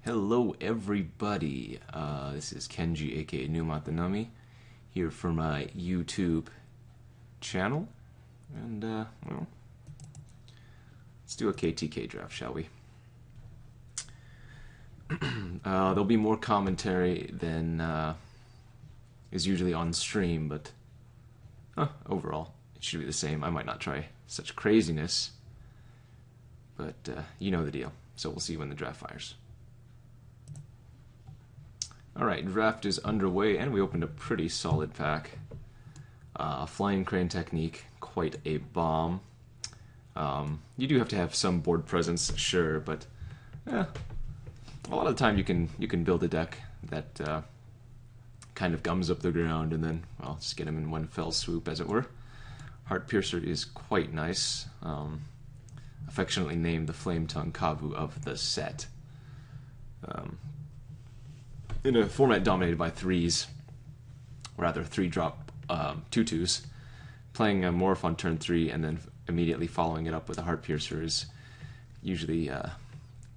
Hello everybody, this is Kenji aka Numatanami here for my YouTube channel, and well, let's do a KTK draft, shall we? There'll be more commentary than is usually on stream, but overall it should be the same. I might not try such craziness, but you know the deal, so we'll see when the draft fires. Alright, draft is underway, and we opened a pretty solid pack. Flying Crane Technique, quite a bomb. You do have to have some board presence, sure, but a lot of the time you can build a deck that kind of gums up the ground and then, well, just get them in one fell swoop, as it were. Heart Piercer is quite nice. Affectionately named the Flame Tongue Kavu of the set. In a format dominated by threes, rather 3-drop 2/2s, playing a Morph on turn 3 and then immediately following it up with a Heart Piercer is usually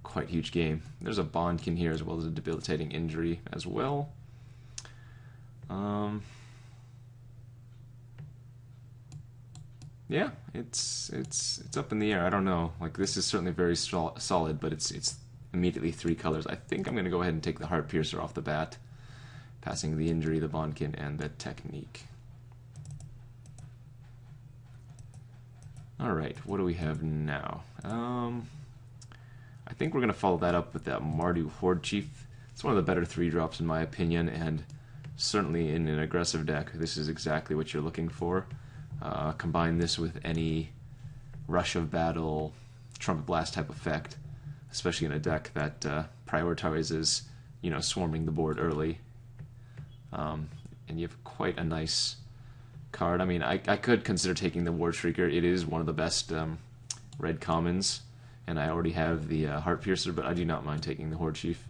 quite a huge game. There's a Bondkin here as well as a Debilitating Injury as well. Yeah, it's up in the air. I don't know. Like, this is certainly very solid, but it's immediately 3 colors. I think I'm going to go ahead and take the Heart Piercer off the bat, passing the Injury, the Bondkin, and the Technique. Alright, what do we have now? I think we're going to follow that up with that Mardu Horde Chief. It's one of the better 3-drops in my opinion, and certainly in an aggressive deck, this is exactly what you're looking for. Combine this with any Rush of Battle, Trumpet Blast type effect, especially in a deck that prioritizes, swarming the board early. And you have quite a nice card. I mean, I could consider taking the War Shrieker. It is one of the best red commons, and I already have the Heart Piercer, but I do not mind taking the Horde Chief.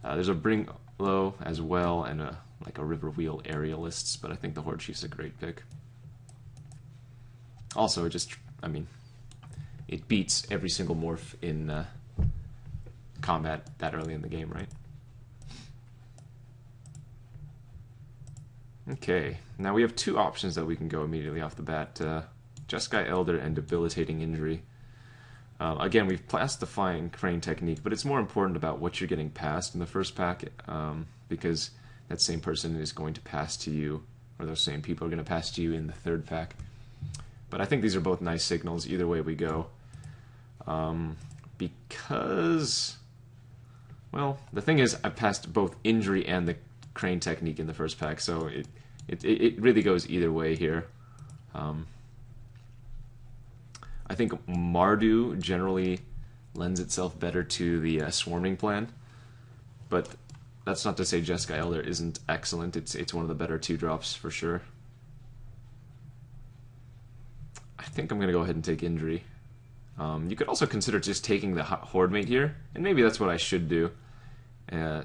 There's a Bring Low as well, and like a River Wheel Aerialists, but I think the Horde Chief's a great pick. Also, it beats every single morph in combat that early in the game, right? Okay, now we have 2 options that we can go immediately off the bat. Jeskai Elder and Debilitating Injury. Again, we've passed the Flying Crane Technique, but it's more important about what you're getting past in the first pack, because that same person is going to pass to you, or those same people are going to pass to you in the 3rd pack. But I think these are both nice signals either way we go. Because, well, the thing is, I passed both Injury and the Crane Technique in the first pack, so it really goes either way here. I think Mardu generally lends itself better to the swarming plan, but that's not to say Jeskai Elder isn't excellent. It's one of the better 2-drops for sure. I think I'm going to go ahead and take Injury. You could also consider just taking the Horde Mate here, and maybe that's what I should do.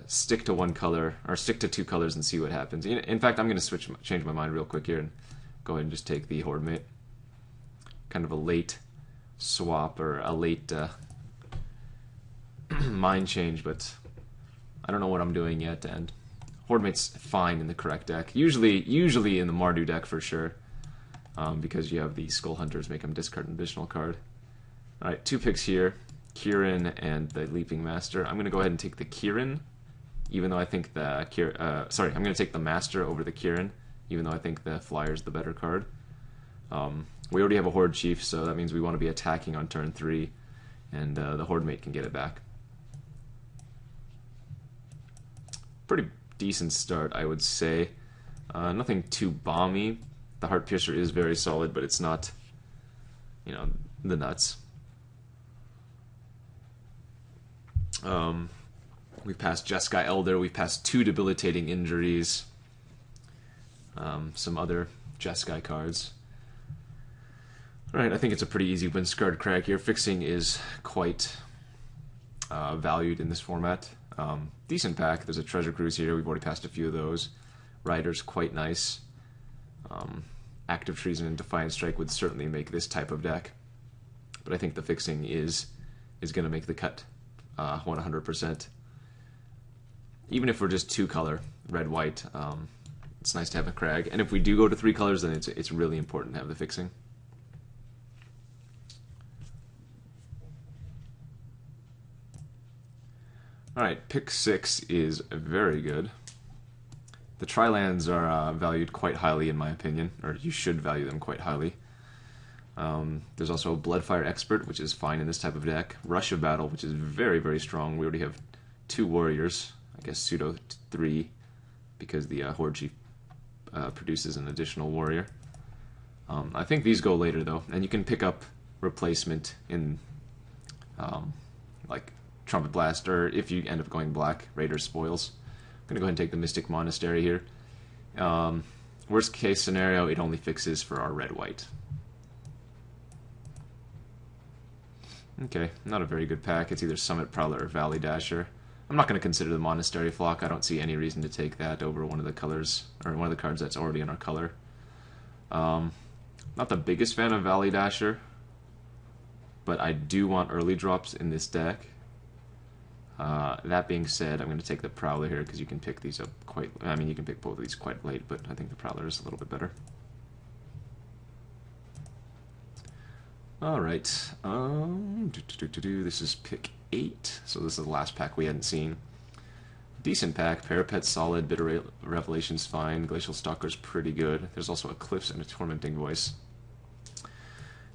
Stick to one color, or stick to 2 colors and see what happens. In fact, I'm going to change my mind real quick here and go ahead and just take the Horde Mate. Kind of a late swap, or a late mind change, but I don't know what I'm doing yet, and Horde Mate's fine in the correct deck. Usually in the Mardu deck for sure, because you have the Skull Hunters make them discard an additional card. Alright, 2 picks here, Kirin and the Leaping Master. I'm going to go ahead and take the Kirin, even though I think the I'm going to take the Master over the Kirin, even though I think the Flyer's the better card. We already have a Horde Chief, so that means we want to be attacking on turn 3, and the Horde Mate can get it back. Pretty decent start, I would say. Nothing too bomby. The Heart Piercer is very solid, but it's not, the nuts. We've passed Jeskai Elder, we've passed 2 Debilitating Injuries, some other Jeskai cards. Alright, I think it's a pretty easy win-scarred crack here. Fixing is quite valued in this format. Decent pack. There's a Treasure Cruise here, we've already passed a few of those. Rider's quite nice. Active Treason and Defiant Strike would certainly make this type of deck, but I think the Fixing is going to make the cut 100%. Even if we're just 2-color, red, white, it's nice to have a crag. And if we do go to 3 colors, then it's really important to have the fixing. Alright, pick 6 is very good. The tri-lands are valued quite highly in my opinion, or you should value them quite highly. There's also a Bloodfire Expert, which is fine in this type of deck. Rush of Battle, which is very, very strong. We already have 2 warriors, I guess pseudo 3, because the Horde Chief produces an additional warrior. I think these go later though, and you can pick up replacement in like Trumpet Blast, or if you end up going black, Raider Spoils. I'm going to go ahead and take the Mystic Monastery here. Worst case scenario, it only fixes for our red-white. Okay, not a very good pack. It's either Summit Prowler or Valley Dasher. I'm not going to consider the Monastery Flock. I don't see any reason to take that over one of the colors, or one of the cards that's already in our color. Not the biggest fan of Valley Dasher, but I do want early drops in this deck. That being said, I'm going to take the Prowler here because you can pick these up quite... I mean, you can pick both of these quite late, but I think the Prowler is a little bit better. Alright, this is pick 8, so this is the last pack we hadn't seen. Decent pack, Parapet's solid, Bitter Revelation's fine, Glacial Stalker's pretty good. There's also a Cliffs and a Tormenting Voice.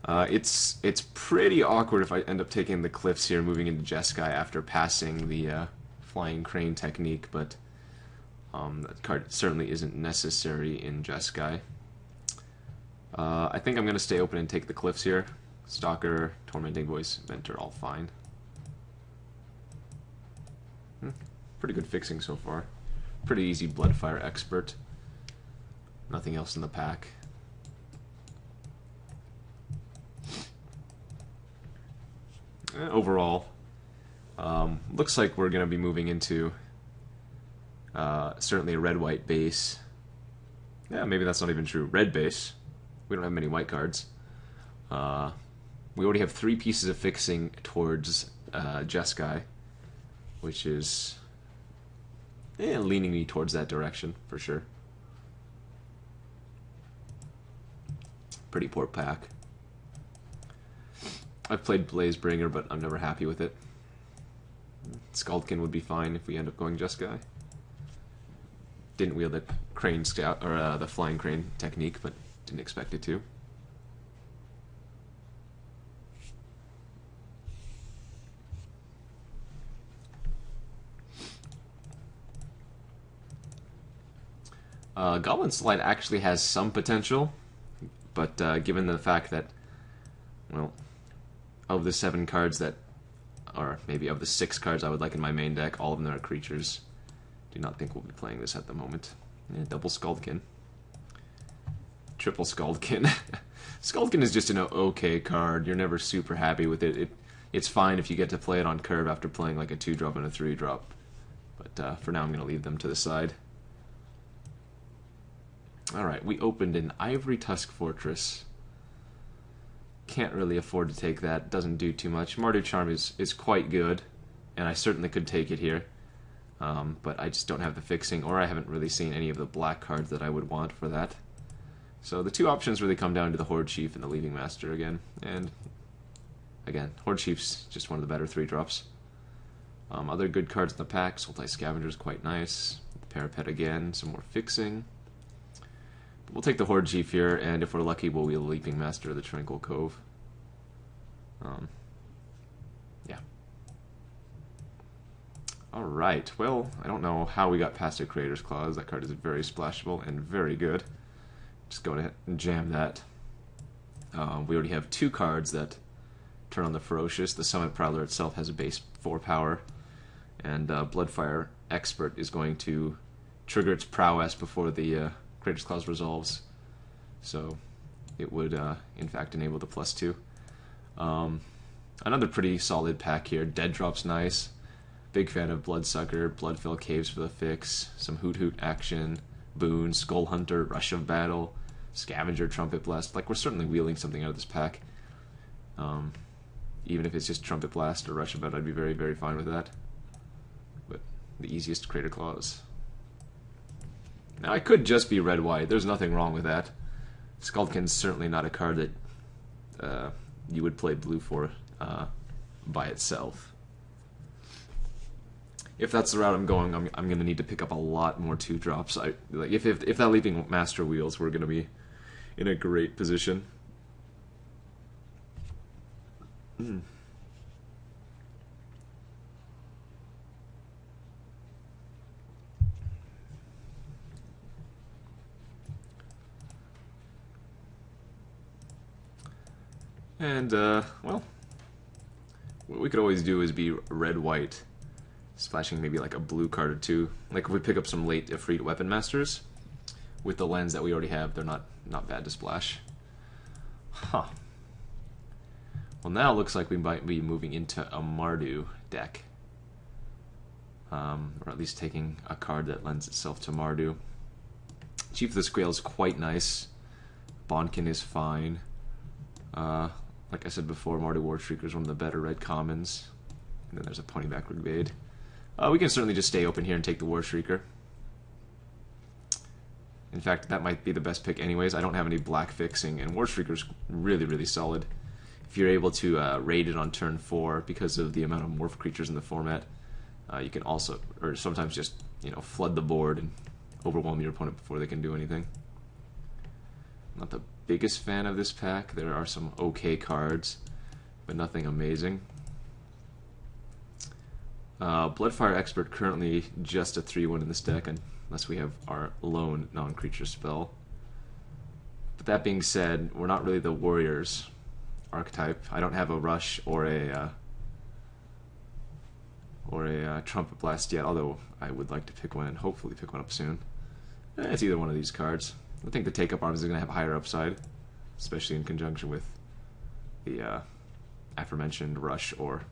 It's pretty awkward if I end up taking the Cliffs here, moving into Jeskai after passing the Flying Crane technique, but that card certainly isn't necessary in Jeskai. I think I'm going to stay open and take the Cliffs here. Stalker, Tormenting Voice, Mentor, all fine. Pretty good fixing so far. Pretty easy Bloodfire Expert. Nothing else in the pack. Overall, looks like we're going to be moving into certainly a red-white base. Yeah, maybe that's not even true. Red base. We don't have many white cards. We already have 3 pieces of fixing towards Jeskai, which is leaning me towards that direction for sure. Pretty poor pack. I've played Blazebringer, but I'm never happy with it. Scaldkin would be fine if we end up going Jeskai. Didn't wield the Crane Scout or the Flying Crane technique, but didn't expect it to. Goblin Slide actually has some potential, but given the fact that, well, of the 7 cards that, or maybe of the 6 cards I would like in my main deck, all of them are creatures. Do not think we'll be playing this at the moment. Yeah, double Scaldkin. Triple Scaldkin. Scaldkin is just an okay card. You're never super happy with it. It's fine if you get to play it on curve after playing like a 2-drop and a 3-drop. But for now I'm going to leave them to the side. Alright, we opened an Ivory Tusk Fortress. Can't really afford to take that. Doesn't do too much. Mardu Charm is quite good, and I certainly could take it here. But I just don't have the fixing, or I haven't really seen any of the black cards that I would want for that. So the 2 options really come down to the Horde Chief and the Leaving Master again. And again, Horde Chief's just one of the better 3-drops. Other good cards in the pack, Sultai Scavenger's quite nice. The Parapet again, some more fixing. We'll take the Horde Chief here, and if we're lucky, we'll wheel the Leaping Master of the Tranquil Cove. Yeah. Alright, well, I don't know how we got past a Creator's Clause. That card is very splashable and very good. Just go ahead and jam that. We already have 2 cards that turn on the Ferocious. The Summit Prowler itself has a base 4 power, and Bloodfire Expert is going to trigger its prowess before the Creator's Clause resolves, so it would in fact enable the +2. Another pretty solid pack here. Dead Drop's nice. Big fan of Bloodsucker, Bloodfell Caves for the fix, some Hoot Hoot action, Boon, Skull Hunter, Rush of Battle, Scavenger, Trumpet Blast. Like, we're certainly wheeling something out of this pack. Even if it's just Trumpet Blast or Rush of Battle, I'd be very, very fine with that. But the easiest Crater Claws. Now, I could just be red-white. There's nothing wrong with that. Skullkin's certainly not a card that you would play blue for by itself. If that's the route I'm going, I'm going to need to pick up a lot more 2-drops. Like if that Leaping Master wheels, we're going to be in a great position. And, well, what we could always do is be red-white, splashing maybe like a blue card or two. Like if we pick up some late Ifrit Weapon Masters, with the lens that we already have, they're not bad to splash. Huh. Well, now it looks like we might be moving into a Mardu deck. Or at least taking a card that lends itself to Mardu. Chief of the Squale is quite nice. Bonkin is fine. Like I said before, Mardu Warshrieker is one of the better red commons. And then there's a Ponyback Brigade. We can certainly just stay open here and take the Warshrieker. In fact, that might be the best pick anyways. I don't have any black fixing, and Warshrieker's really, really solid. If you're able to raid it on turn 4 because of the amount of morph creatures in the format, you can also, or sometimes just, flood the board and overwhelm your opponent before they can do anything. Not the biggest fan of this pack. There are some okay cards, but nothing amazing. Bloodfire Expert currently just a 3/1 in this deck, unless we have our lone non-creature spell. But that being said, we're not really the Warriors archetype. I don't have a Rush or a Trumpet Blast yet, although I would like to pick one and hopefully pick one up soon. It's either one of these cards. I think the Take-Up Arms is going to have higher upside, especially in conjunction with the aforementioned Rush or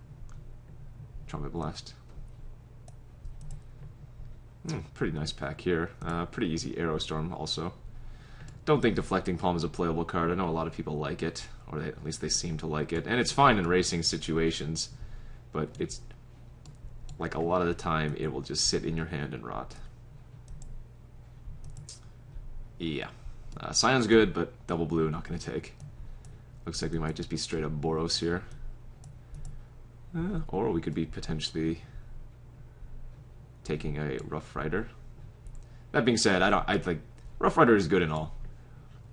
Trumpet Blast. Pretty nice pack here. Pretty easy Aerostorm also. Don't think Deflecting Palm is a playable card. I know a lot of people like it, or at least they seem to like it. And it's fine in racing situations, but it's like a lot of the time it will just sit in your hand and rot. Yeah. Scion's good, but double blue not going to take. Looks like we might just be straight up Boros here. Or we could be potentially taking a Rough Rider. That being said, I think Rough Rider is good and all,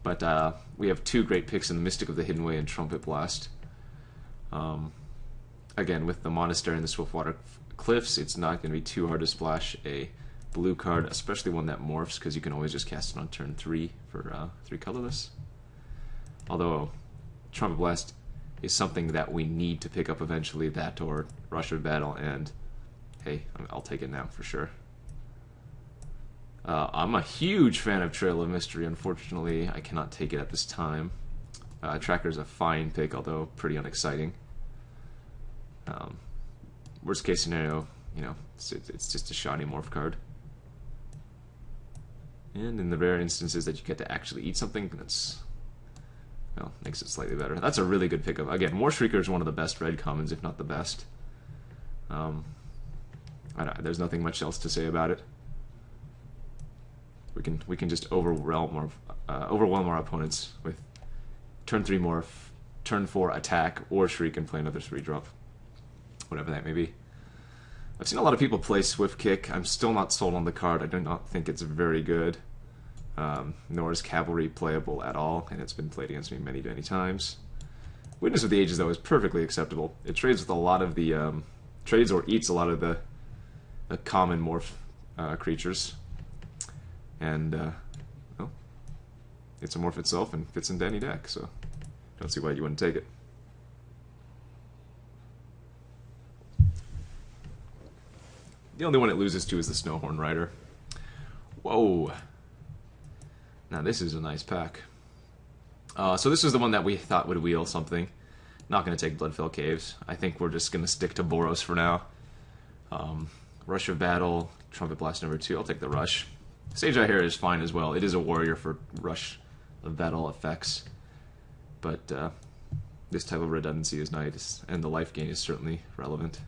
but we have 2 great picks in the Mystic of the Hidden Way and Trumpet Blast. Again, with the Monastery and the Swiftwater Cliffs, it's not going to be too hard to splash a blue card, especially one that morphs, because you can always just cast it on turn 3 for 3 colorless. Although Trumpet Blast is something that we need to pick up eventually, that or Rush of Battle, and hey, I'll take it now for sure. I'm a huge fan of Trail of Mystery. Unfortunately, I cannot take it at this time. Tracker's a fine pick, although pretty unexciting. Worst case scenario, it's just a shoddy morph card. And in the rare instances that you get to actually eat something, that's, well, makes it slightly better. That's a really good pickup. Again, Warshrieker is one of the best red commons, if not the best. There's nothing much else to say about it. We can just overwhelm our opponents with turn 3 morph, turn 4 attack, or shriek and play another 3-drop, whatever that may be. I've seen a lot of people play Swift Kick. I'm still not sold on the card. I do not think it's very good. Nor is Cavalry playable at all, and it's been played against me many, many times. Witness of the Ages, though, is perfectly acceptable. It trades with a lot of the trades or eats a lot of the common morph creatures, and well, it's a morph itself and fits into any deck. So don't see why you wouldn't take it. The only one it loses to is the Snowhorn Rider. Whoa. Now this is a nice pack. So this is the one that we thought would wheel something. Not going to take Bloodfell Caves. I think we're just going to stick to Boros for now. Rush of Battle, Trumpet Blast number 2. I'll take the Rush. Sage Eye here is fine as well. It is a warrior for Rush of Battle effects. But this type of redundancy is nice, and the life gain is certainly relevant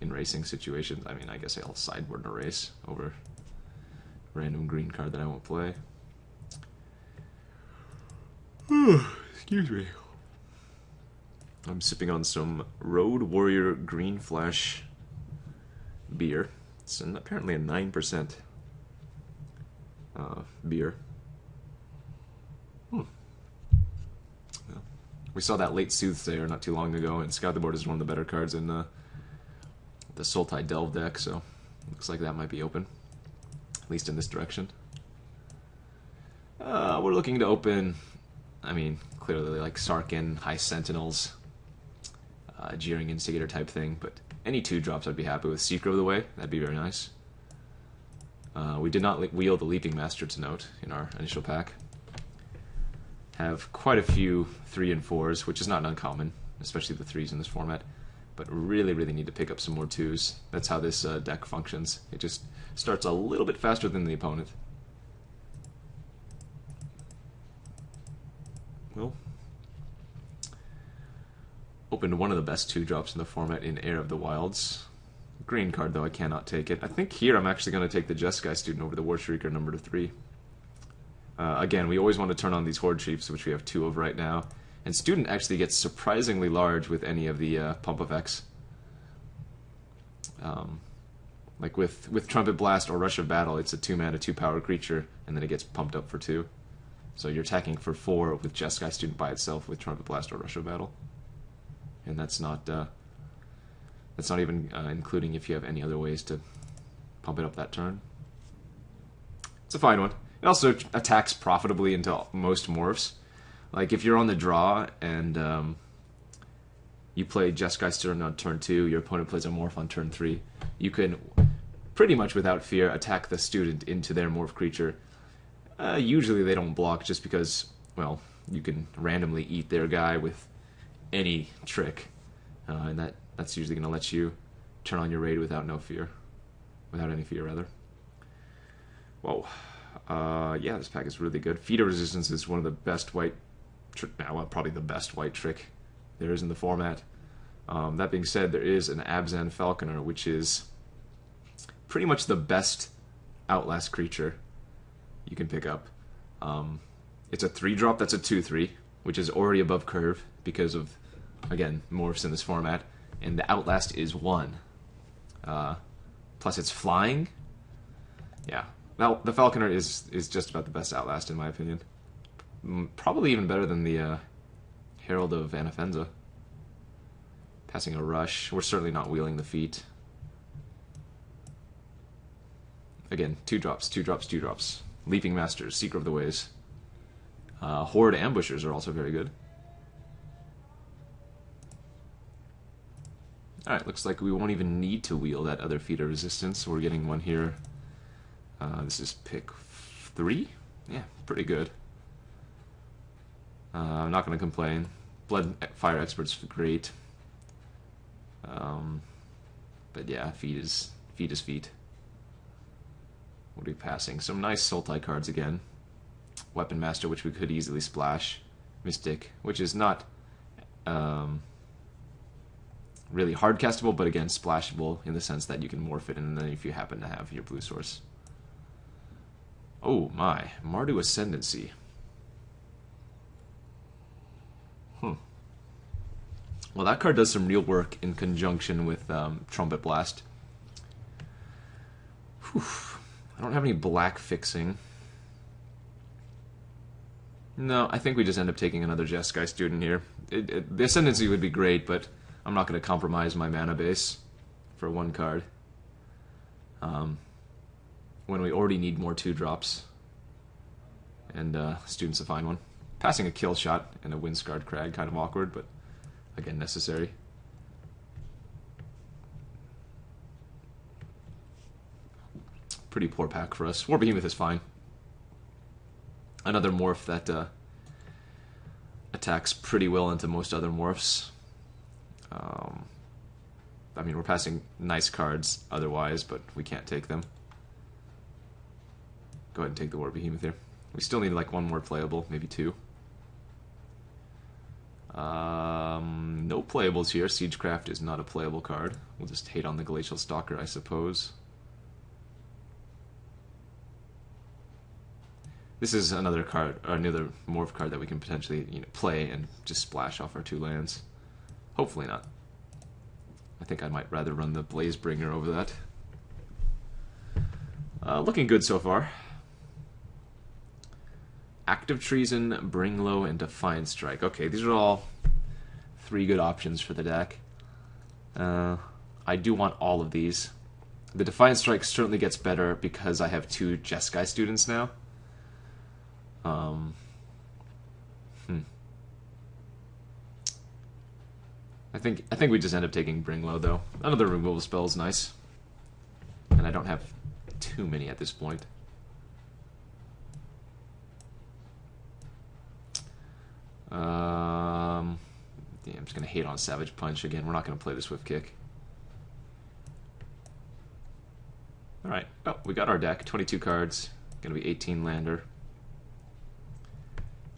in racing situations. I mean, I guess I'll sideboard in a race over a random green card that I won't play. Excuse me. I'm sipping on some Road Warrior Green Flash beer. It's apparently a 9% beer. Well, we saw that late Soothsayer not too long ago, and Scout the Board is one of the better cards in the Sultai Delve deck, so looks like that might be open, at least in this direction. We're looking to open, I mean, clearly like Sarkin, High Sentinels, Jeering Instigator type thing, but any 2-drops I'd be happy with. Secret of the Way, that'd be very nice. We did not wheel the Leaping Master to note in our initial pack. Have quite a few 3 and 4s, which is not uncommon, especially the 3s in this format, but really, really need to pick up some more 2s. That's how this deck functions. It just starts a little bit faster than the opponent. Well, opened one of the best 2-drops in the format in Heir of the Wilds. Green card, though, I cannot take it. I think here I'm actually going to take the Jeskai Student over the War Shrieker number 3. Again, we always want to turn on these Horde Chiefs, which we have 2 of right now. And Student actually gets surprisingly large with any of the pump effects. Like with Trumpet Blast or Rush of Battle, it's a 2-mana, 2-power creature, and then it gets pumped up for 2. So you're attacking for 4 with Jeskai Student by itself with Trumpet Blast or Rush of Battle. And that's not even including if you have any other ways to pump it up that turn. It's a fine one. It also attacks profitably into most morphs. Like if you're on the draw and you play Jeskai Student on turn 2, your opponent plays a morph on turn 3, you can pretty much without fear attack the student into their morph creature. Usually they don't block just because, well, you can randomly eat their guy with any trick, and that's usually going to let you turn on your raid without any fear, rather. Whoa. Yeah, this pack is really good. Feeder Resistance is one of the best white well, probably the best white trick there is in the format. That being said, there is an Abzan Falconer, which is pretty much the best Outlast creature you can pick up. It's a 3-drop that's a 2/3, which is already above curve because of, again, morphs in this format, and the Outlast is 1. Plus it's flying. Yeah, well, the Falconer is just about the best Outlast in my opinion. Probably even better than the Herald of Anafenza. Passing a Rush. We're certainly not wheeling the feet. Again, 2-drops, 2-drops, 2-drops. Leaping Masters, Secret of the Ways. Horde Ambushers are also very good. Alright, looks like we won't even need to wheel that other Feeder Resistance. We're getting one here. This is pick 3? Yeah, pretty good. I'm not going to complain. Blood Fire Expert's great. But yeah, feet is feet. What are we passing? Some nice Sultai cards again. Weapon Master, which we could easily splash. Mystic, which is not really hard castable, but again splashable in the sense that you can morph it, and then if you happen to have your blue source. Oh my, Mardu Ascendancy. Well, that card does some real work in conjunction with Trumpet Blast. Whew. I don't have any black fixing. No, I think we just end up taking another Jeskai Student here. The Ascendancy would be great, but I'm not going to compromise my mana base for 1 card. When we already need more 2-drops. And Student's a fine one. Passing a Kill Shot and a Windscarred Crag, kind of awkward, but again, necessary. Pretty poor pack for us. War Behemoth is fine. Another morph that attacks pretty well into most other morphs. I mean, we're passing nice cards otherwise, but we can't take them. Go ahead and take the War Behemoth here. We still need like 1 more playable, maybe 2. No playables here. Siegecraft is not a playable card. We'll just hate on the Glacial Stalker, I suppose. This is another card, or another morph card that we can potentially, play and just splash off our 2 lands. Hopefully not. I think I might rather run the Blazebringer over that. Looking good so far. Active Treason, Bringlow, and Defiant Strike. Okay, these are all 3 good options for the deck. I do want all of these. The Defiant Strike certainly gets better because I have 2 Jeskai students now. I think we just end up taking Bringlow though. Another removal spell is nice, and I don't have too many at this point. I'm just gonna hate on Savage Punch again. We're not gonna play the Swift Kick. All right. Oh, we got our deck. 22 cards. Gonna be 18 lander.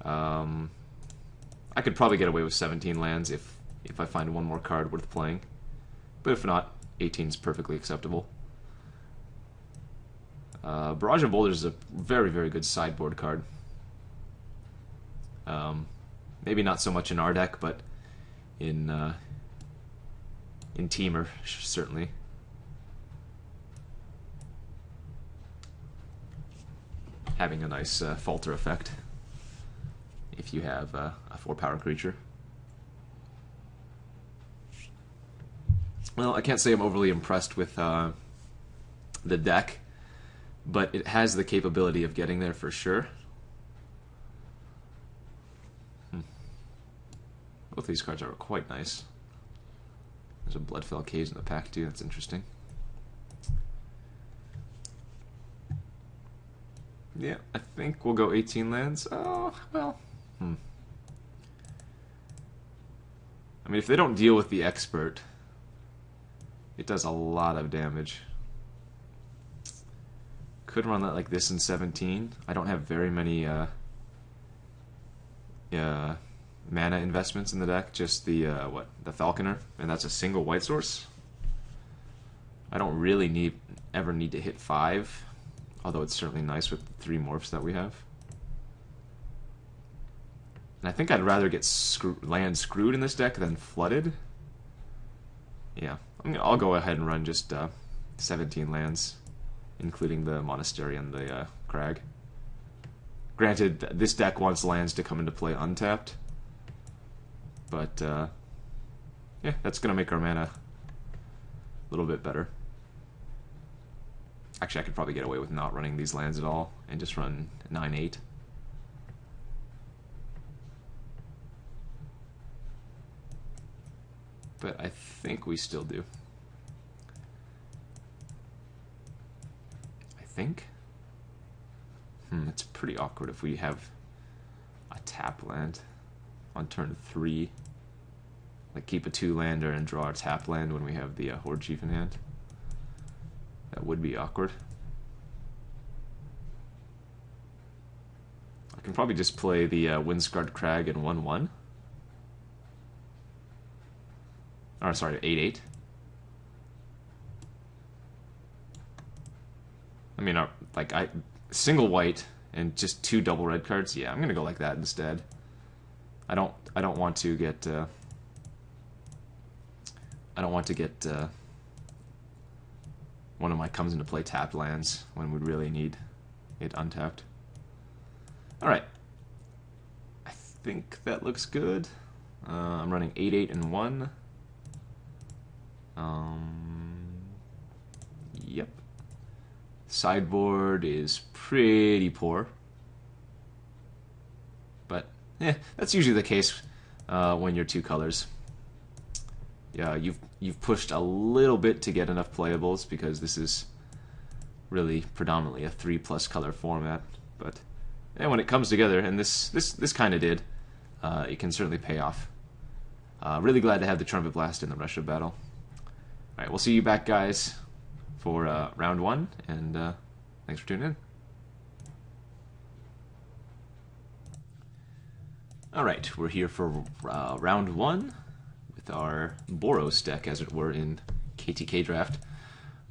I could probably get away with 17 lands if I find one more card worth playing. But if not, 18 is perfectly acceptable. Barrage of Boulders is a very, very good sideboard card. Maybe not so much in our deck, but in Teamer, certainly. Having a nice falter effect if you have a 4-power creature. Well, I can't say I'm overly impressed with the deck, but it has the capability of getting there for sure. Both of these cards are quite nice. There's a Bloodfell Caves in the pack too, that's interesting. Yeah, I think we'll go 18 lands. Oh, well. I mean, if they don't deal with the Expert, it does a lot of damage. Could run that like this in 17. I don't have very many mana investments in the deck, just the Falconer, and that's a single white source. I don't really ever need to hit 5, although it's certainly nice with the 3 morphs that we have. And I think I'd rather get land screwed in this deck than flooded. Yeah, I'll go ahead and run just 17 lands, including the Monastery and the Crag. Granted, this deck wants lands to come into play untapped, but yeah, that's going to make our mana a little bit better. Actually, I could probably get away with not running these lands at all and just run 9/8. But I think we still do. I think. It's pretty awkward if we have a tap land on turn 3. Like keep a 2-lander and draw a tap land when we have the Horde Chief in hand. That would be awkward. I can probably just play the Windscarred Crag in 1/1. Or sorry, 8/8. I mean, single white and just 2 double red cards. Yeah, I'm gonna go like that instead. I don't want to get one of my comes into play tap lands when we really need it untapped. All right, I think that looks good. I'm running 8/8 and 1. Yep. Sideboard is pretty poor, but that's usually the case when you're 2 colors. Yeah, you've pushed a little bit to get enough playables because this is really predominantly a 3+ color format. But when it comes together, and this kind of did, it can certainly pay off. Really glad to have the Trumpet Blast in the Russia battle. All right, we'll see you back, guys, for round 1, and thanks for tuning in. Alright, we're here for round 1 with our Boros deck, as it were, in KTK draft.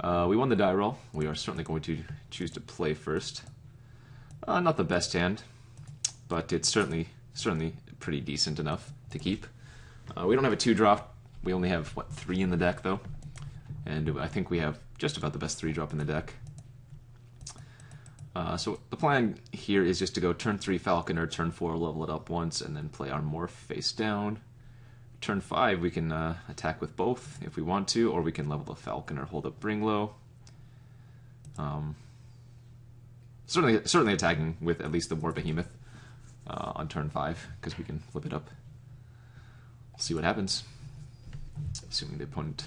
We won the die roll. We are certainly going to choose to play first. Not the best hand, but it's certainly pretty decent enough to keep. We don't have a 2-drop. We only have, 3 in the deck, though. And I think we have just about the best 3-drop in the deck. So the plan here is just to go turn 3 Falconer, turn 4 level it up once, and then play our Morph face down. Turn 5 we can attack with both if we want to, or we can level the Falconer, hold up Bring Low. Certainly attacking with at least the War Behemoth on turn 5, because we can flip it up. We'll see what happens, assuming the opponent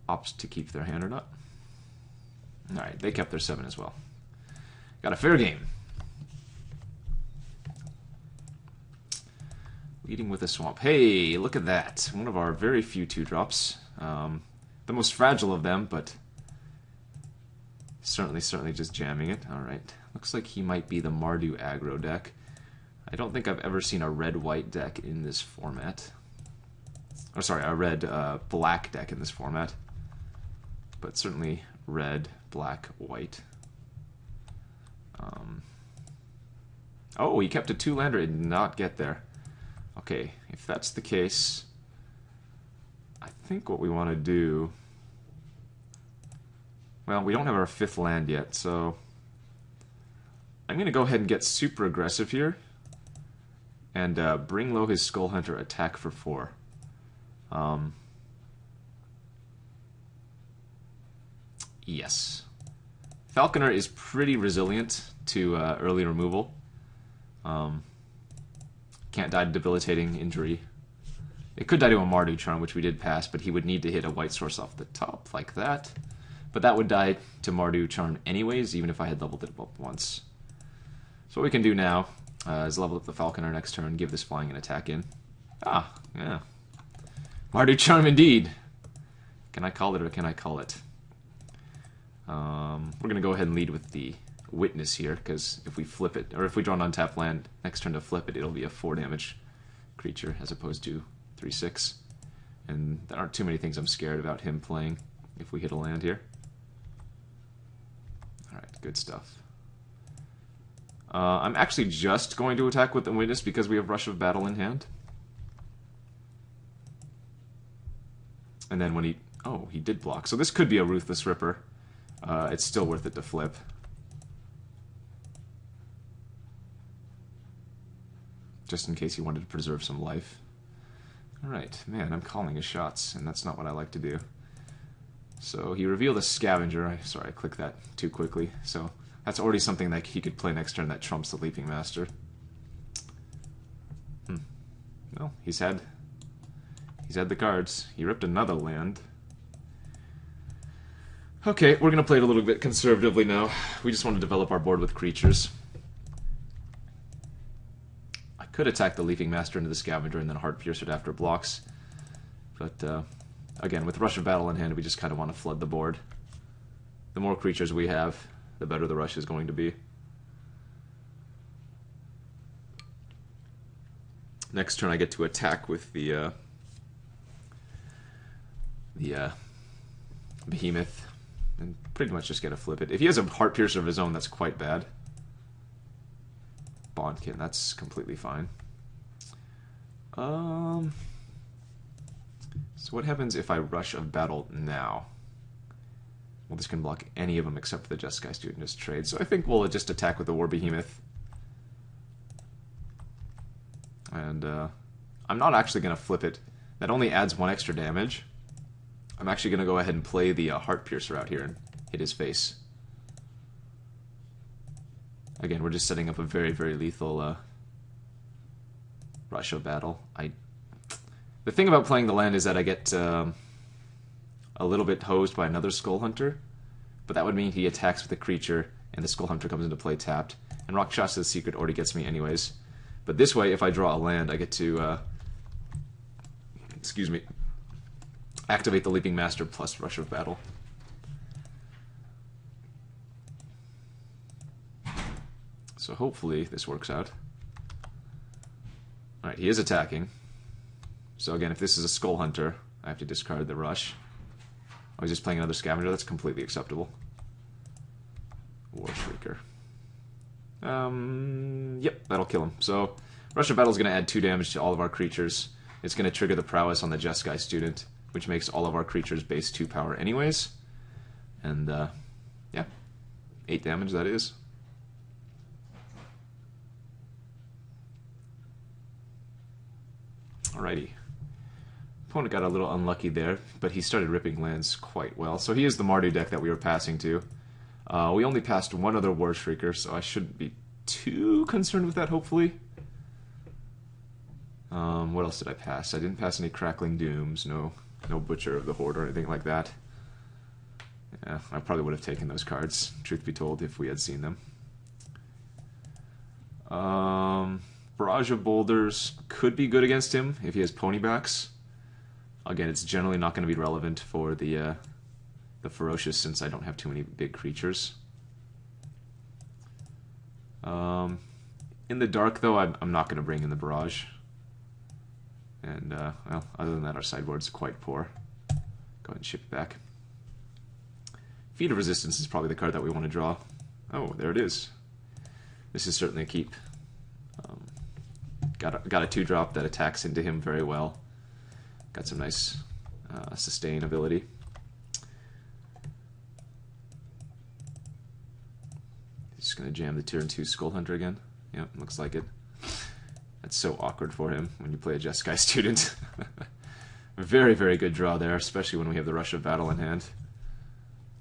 opts to keep their hand or not. Alright, they kept their 7 as well. Got a fair game. Leading with a Swamp. Hey, look at that. One of our very few 2-drops. The most fragile of them, but certainly just jamming it. Alright. Looks like he might be the Mardu aggro deck. I don't think I've ever seen a red-white deck in this format. Or sorry, a red-black deck in this format. But certainly red, black, white. Oh, he kept a 2-lander and did not get there. Okay, if that's the case, I think what we want to do... Well, we don't have our 5th land yet, so... I'm going to go ahead and get super aggressive here. And bring low his Skull Hunter, attack for 4. Yes. Falconer is pretty resilient to early removal. Can't die to debilitating injury. It could die to a Mardu Charm, which we did pass, but he would need to hit a white source off the top, like that. But that would die to Mardu Charm anyways, even if I had leveled it up once. So what we can do now is level up the Falconer next turn, give this flying an attack in. Ah, yeah. Mardu Charm indeed! Can I call it or can I call it? We're going to go ahead and lead with the Witness here, because if we flip it, or if we draw an untapped land, next turn to flip it, it'll be a 4 damage creature as opposed to 3/6. And there aren't too many things I'm scared about him playing if we hit a land here. Alright, good stuff. I'm actually just going to attack with the Witness because we have Rush of Battle in hand. And then when he... Oh, he did block. So this could be a Ruthless Ripper. It's still worth it to flip. Just in case he wanted to preserve some life. Alright, man, I'm calling his shots, and that's not what I like to do. So he revealed a Scavenger. Sorry, I clicked that too quickly. So that's already something that he could play next turn that trumps the Leaping Master. Well, he's had the cards. He ripped another land. Okay, we're going to play it a little bit conservatively now. We just want to develop our board with creatures. I could attack the Leaping Master into the Scavenger and then Heart Pierce it after blocks. But, again, with Rush of Battle in hand, we just kind of want to flood the board. The more creatures we have, the better the rush is going to be. Next turn I get to attack with the Behemoth. And pretty much just get to flip it. If he has a Heart Piercer of his own, that's quite bad. Bondkin, that's completely fine. So what happens if I Rush of Battle now? Well, this can block any of them except for the Jeskai Student as trade. So I think we'll just attack with the War Behemoth. And I'm not actually going to flip it. That only adds 1 extra damage. I'm actually going to go ahead and play the Heart Piercer out here and hit his face. Again, we're just setting up a very lethal Rush of Battle. The thing about playing the land is that I get a little bit hosed by another Skull Hunter, but that would mean he attacks with a creature and the Skull Hunter comes into play tapped. And Rakshas's Secret already gets me anyways. But this way, if I draw a land, I get to activate the Leaping Master plus Rush of Battle. So hopefully this works out. Alright, he is attacking. So again, if this is a Skull Hunter, I have to discard the Rush. Oh, he's just playing another Scavenger? That's completely acceptable. War Shrieker. Yep, that'll kill him. So, Rush of Battle is going to add 2 damage to all of our creatures. It's going to trigger the Prowess on the Jeskai student, which makes all of our creatures base 2 power anyways. And, yeah. 8 damage, that is. Alrighty. Opponent got a little unlucky there, but he started ripping lands quite well. So he is the Mardu deck that we were passing to. We only passed 1 other War Shrieker, so I shouldn't be too concerned with that, hopefully. What else did I pass? I didn't pass any Crackling Dooms, no Butcher of the Horde or anything like that. Yeah, I probably would have taken those cards, truth be told, if we had seen them. Barrage of Boulders could be good against him if he has Ponybacks. Again, it's generally not going to be relevant for the Ferocious since I don't have too many big creatures. In the dark, though, I'm not going to bring in the Barrage. And, well, other than that, our sideboard's quite poor. Go ahead and ship it back. Feat of Resistance is probably the card that we want to draw. Oh, there it is. This is certainly a keep. Got a 2-drop that attacks into him very well. Got some nice sustain ability. Just going to jam the turn 2 Skull Hunter again. Yep, looks like it. That's so awkward for him when you play a Jeskai student. Very, very good draw there, especially when we have the Rush of Battle in hand.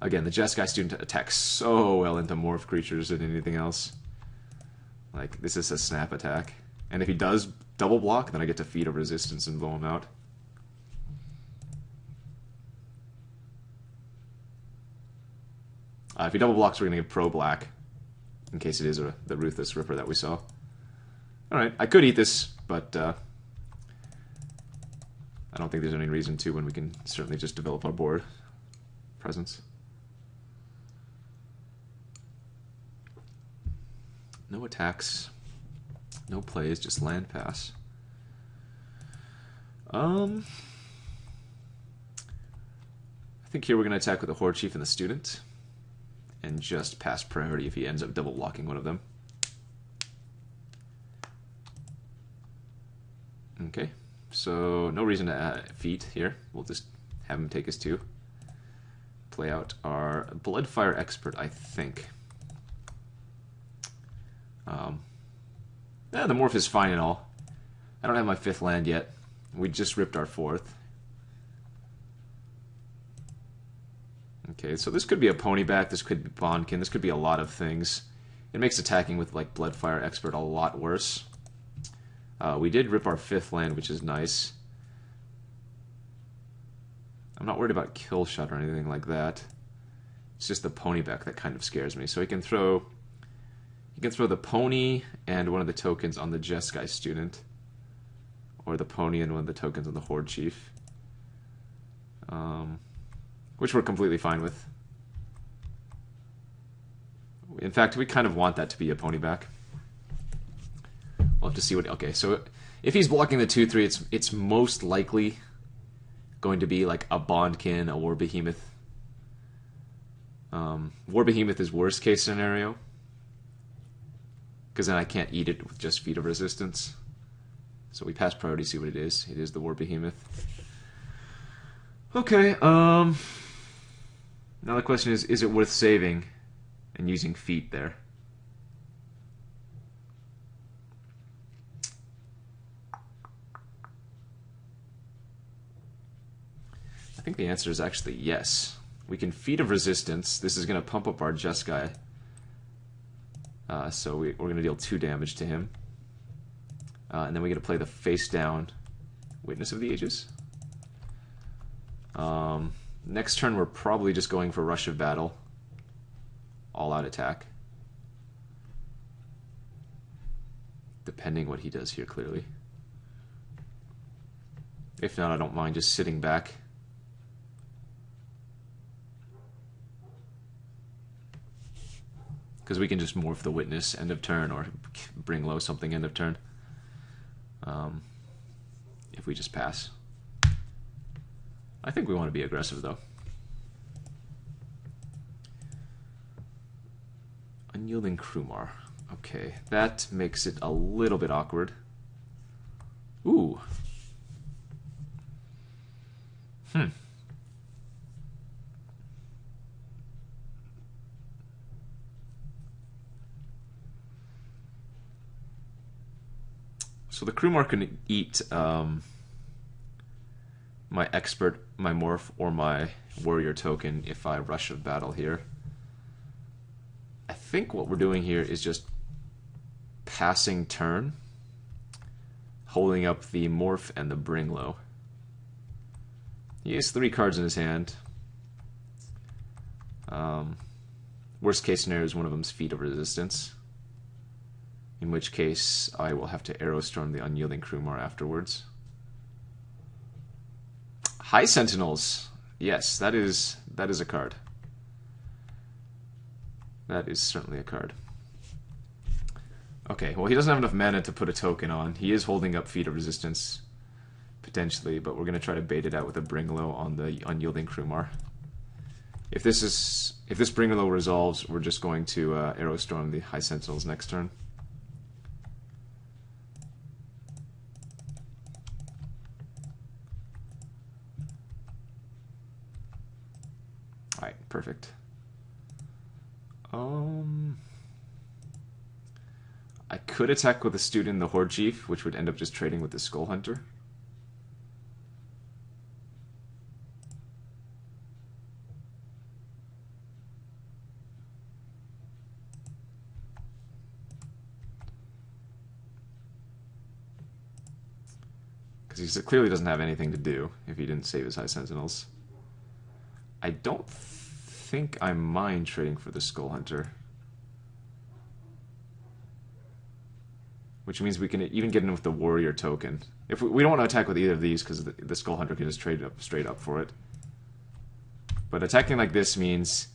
Again, the Jeskai student attacks so well into morph creatures than anything else. Like, this is a snap attack. And if he does double block, then I get to Feat of Resistance and blow him out. If he double blocks, we're going to get Pro Black, in case it is the Ruthless Ripper that we saw. Alright, I could eat this, but I don't think there's any reason to when we can certainly just develop our board presence. No attacks, no plays, just land pass. I think here we're going to attack with the Horde Chief and the Student, and just pass priority if he ends up double blocking one of them. Okay, so no reason to add feat here. We'll just have him take his 2. Play out our Bloodfire Expert, I think. Yeah, the morph is fine and all. I don't have my 5th land yet. We just ripped our 4th. Okay, so this could be a Ponyback, this could be Bondkin, this could be a lot of things. It makes attacking with like Bloodfire Expert a lot worse. We did rip our 5th land, which is nice. I'm not worried about Kill Shot or anything like that. It's just the Ponyback that kind of scares me. So he can throw the Pony and one of the tokens on the Jeskai student, or the Pony and one of the tokens on the Horde Chief, which we're completely fine with. In fact, we kind of want that to be a Ponyback. We'll have to see what... Okay, so if he's blocking the 2/3, it's most likely going to be like a Bondkin, a War Behemoth. War Behemoth is worst case scenario, because then I can't eat it with just Feat of Resistance. So we pass priority, see what it is. It is the War Behemoth. Okay, now the question is it worth saving and using Feat there? I think the answer is actually yes. We can Feat of Resistance. This is going to pump up our Jeskai. So we're going to deal 2 damage to him. And then we get to play the face down Witness of the Ages. Next turn we're probably just going for Rush of Battle. All out attack. Depending what he does here, clearly. If not, I don't mind just sitting back. Because we can just morph the Witness end of turn, or bring low something end of turn. if we just pass. I think we want to be aggressive, though. Unyielding Krumar. Okay, that makes it a little bit awkward. Ooh. So the Krumar can eat my expert, my morph, or my warrior token if I rush of battle here. I think what we're doing here is just passing turn, holding up the morph and the bring low. He has 3 cards in his hand. Worst case scenario is one of them's Feat of Resistance, in which case I will have to Arrow Storm the Unyielding Krumar afterwards. High Sentinels. Yes, that is a card. That is certainly a card. Okay, well, he doesn't have enough mana to put a token on. He is holding up Feat of Resistance, potentially, but we're going to try to bait it out with a Bring Low on the Unyielding Krumar. If this Bring Low resolves, we're just going to Arrow Storm the High Sentinels next turn. Alright, perfect. I could attack with a student, the Horde Chief, which would end up just trading with the Skull Hunter. Because he clearly doesn't have anything to do if he didn't save his High Sentinels. I don't think I mind trading for the Skull Hunter. Which means we can even get in with the Warrior token. If we don't want to attack with either of these because the Skull Hunter can just trade up straight up for it. But attacking like this means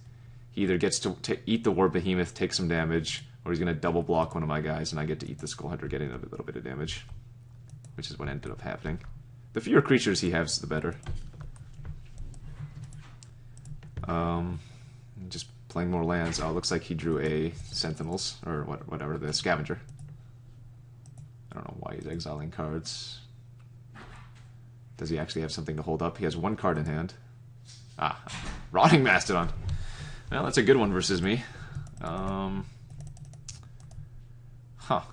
he either gets to eat the War Behemoth, take some damage, or he's going to double block one of my guys and I get to eat the Skull Hunter, getting a little bit of damage. Which is what ended up happening. The fewer creatures he has, the better. Just playing more lands. Oh, it looks like he drew a Sentinels, or whatever, the Scavenger. I don't know why he's exiling cards. Does he actually have something to hold up? He has 1 card in hand. Ah, Rotting Mastodon. Well, that's a good one versus me. Huh. I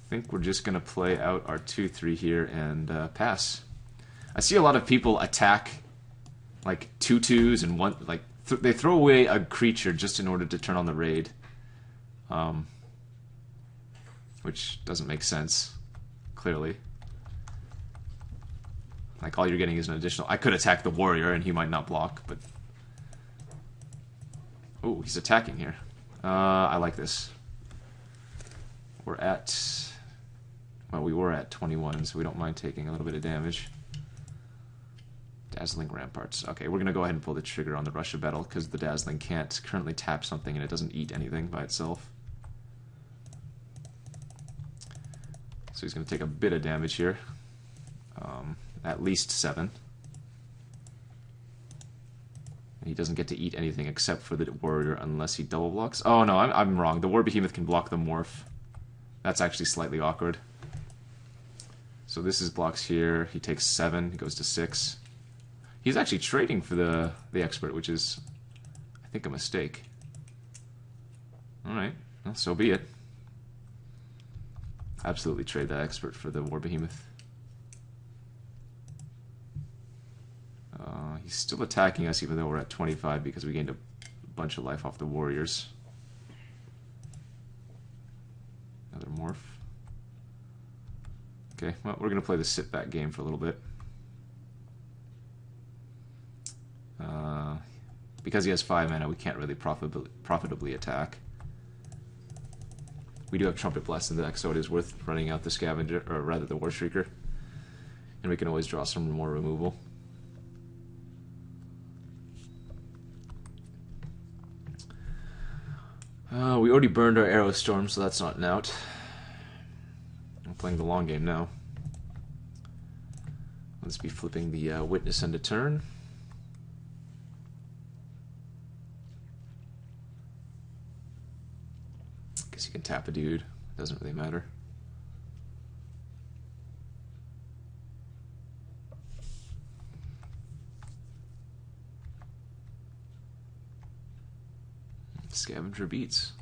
think we're just going to play out our 2-3 here and pass. I see a lot of people attack like 2/2s and one, like they throw away a creature just in order to turn on the raid, which doesn't make sense, clearly. Like all you're getting is an additional. I could attack the warrior and he might not block, but oh, he's attacking here. I like this. We're at. Well, we were at 21, so we don't mind taking a little bit of damage. Dazzling Ramparts. Okay, we're going to go ahead and pull the trigger on the Rush of Battle because the Dazzling can't currently tap something and it doesn't eat anything by itself. So he's going to take a bit of damage here. At least 7. And he doesn't get to eat anything except for the Warrior unless he double blocks. Oh no, I'm wrong. The War Behemoth can block the Morph. That's actually slightly awkward. So this is blocks here. He takes 7. He goes to 6. He's actually trading for the Expert, which is, I think, a mistake. Alright, well, so be it. Absolutely trade that Expert for the War Behemoth. He's still attacking us even though we're at 25 because we gained a bunch of life off the Warriors. Another Morph. Okay, well, we're going to play the sit-back game for a little bit. Because he has 5 mana, we can't really profitably attack. We do have Trumpet Blast in the deck, so it is worth running out the Scavenger, or rather the War Shrieker. And we can always draw some more removal. We already burned our Arrow Storm, so that's not an out. I'm playing the long game now. Let's be flipping the Witness end of turn. Guess you can tap a dude. Doesn't really matter. Scavenger beats.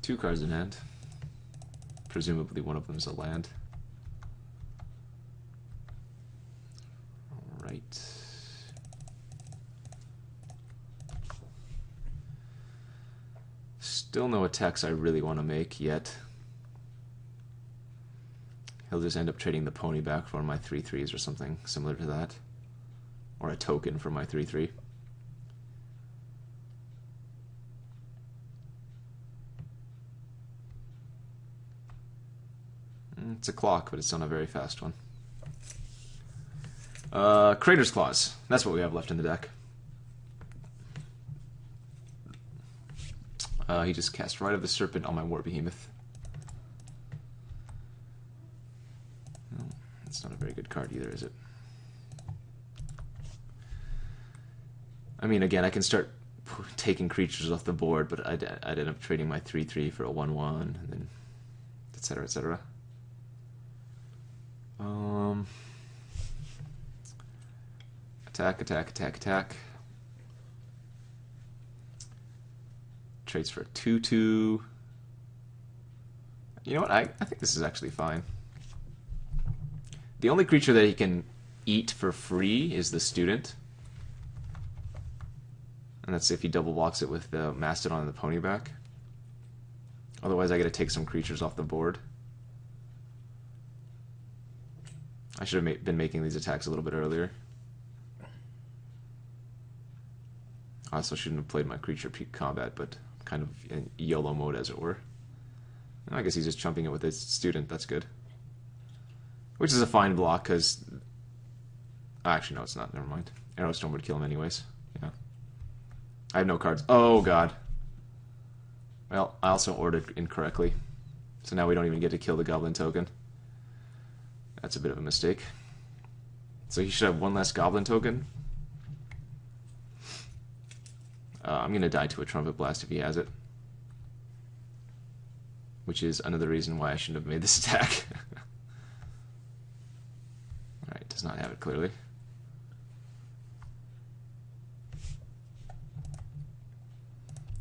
2 cards in hand. Presumably one of them is a land. Alright. Still no attacks I really want to make yet. He'll just end up trading the pony back for my 3/3s or something similar to that. Or a token for my 3/3. It's a clock, but it's not a very fast one. Crater's Claws. That's what we have left in the deck. He just cast Rite of the Serpent on my War Behemoth. No, that's not a very good card either, is it? I mean, again, I can start taking creatures off the board, but I'd end up trading my 3/3 for a 1/1, and then etc. etc. Attack, attack, attack, attack. Trades for a 2/2. You know what? I think this is actually fine. The only creature that he can eat for free is the Student. And that's if he double blocks it with the Mastodon and the Pony back. Otherwise, I gotta take some creatures off the board. I should have been making these attacks a little bit earlier. I also shouldn't have played my creature peak combat, but kind of in YOLO mode, as it were. I guess he's just chumping it with his Student. That's good. Which is a fine block, because... Actually, no, it's not. Never mind. Arrow Storm would kill him anyways. Yeah. I have no cards. Oh, God. Well, I also ordered incorrectly. So now we don't even get to kill the Goblin token. That's a bit of a mistake. So he should have one less Goblin token. I'm going to die to a Trumpet Blast if he has it. Which is another reason why I shouldn't have made this attack. Alright, does not have it clearly.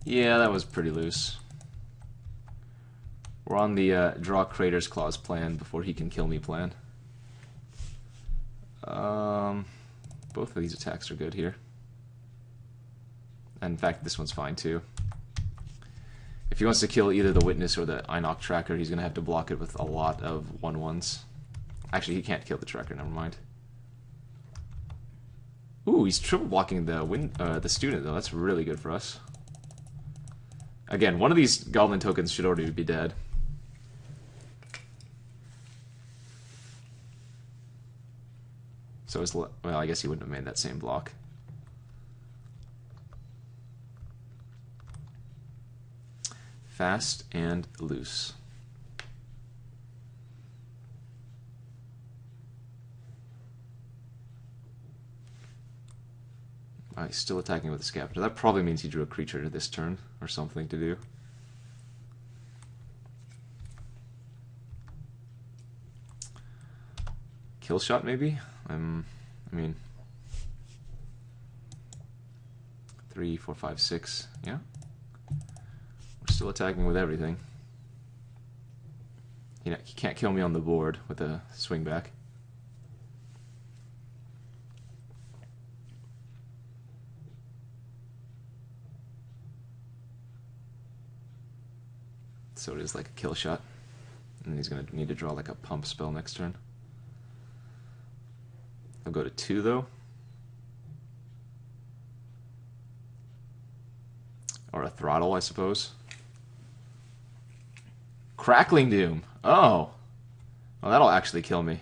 Yeah, that was pretty loose. We're on the draw Crater's Claws plan before he can kill me plan. Both of these attacks are good here. And in fact, this one's fine too. If he wants to kill either the Witness or the Inoc Tracker, he's going to have to block it with a lot of 1/1s. Actually, he can't kill the Tracker, never mind. Ooh, he's triple blocking the Student, though. That's really good for us. Again, one of these Goblin tokens should already be dead. So, well, I guess he wouldn't have made that same block. Fast and loose. He's still attacking with the Scavenger. That probably means he drew a creature this turn, or something to do. Kill shot, maybe? I mean... 3, 4, 5, 6, yeah? We're still attacking with everything. He can't kill me on the board with a swing back. So it is like a kill shot. And he's going to need to draw like a pump spell next turn. I'll go to 2 though. Or a throttle, I suppose. Crackling Doom. Oh. Well, that'll actually kill me.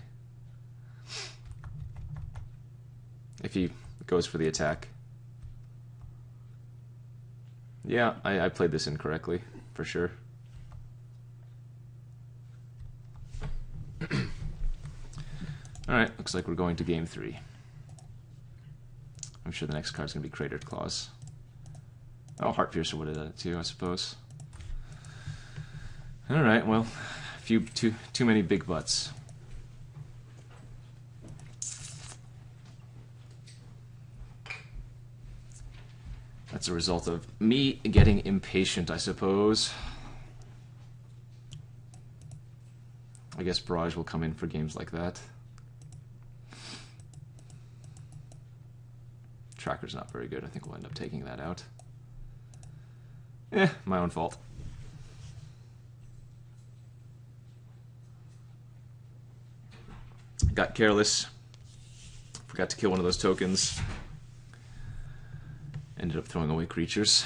If he goes for the attack. Yeah, I played this incorrectly, for sure. Alright, looks like we're going to game 3. I'm sure the next card's going to be Cratered Claws. Oh, Heartpiercer would have done it too, I suppose. Alright, well, too many big butts. That's a result of me getting impatient, I suppose. I guess Barrage will come in for games like that. Tracker's not very good. I think we'll end up taking that out. My own fault. Got careless. Forgot to kill one of those tokens. Ended up throwing away creatures.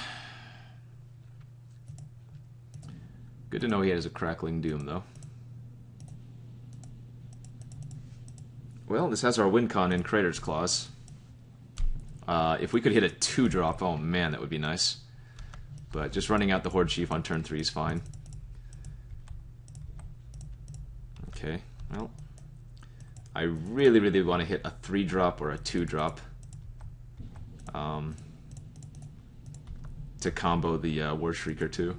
Good to know he has a Crackling Doom, though. Well, this has our win con in Crater's Claws. If we could hit a 2-drop, oh man, that would be nice. But just running out the Horde Chief on turn 3 is fine. Okay, well, I really, really want to hit a 3-drop or a 2-drop. To combo the War Shrieker too.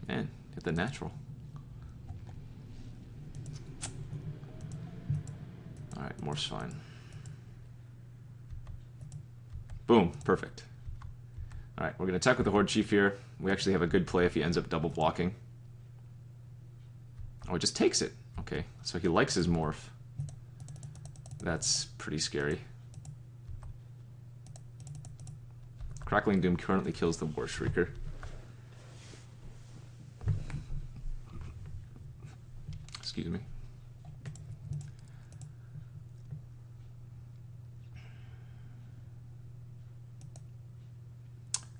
Man, hit the natural. Alright, Morph's fine. Boom, perfect. Alright, we're going to attack with the Horde Chief here. We actually have a good play if he ends up double blocking. Oh, it just takes it. Okay, so he likes his Morph. That's pretty scary. Crackling Doom currently kills the War Shrieker. Excuse me.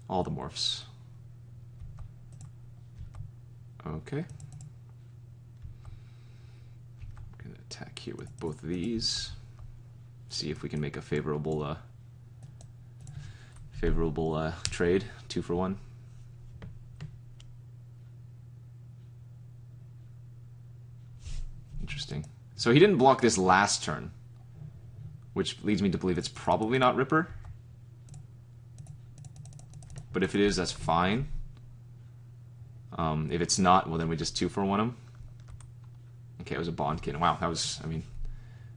All the morphs. Okay. I'm going to attack here with both of these. See if we can make a favorable trade, 2 for 1. Interesting. So he didn't block this last turn, which leads me to believe it's probably not Ripper. But if it is, that's fine. If it's not, well then we just 2 for 1 him. Okay, it was a Bondkin. Wow, that was, I mean,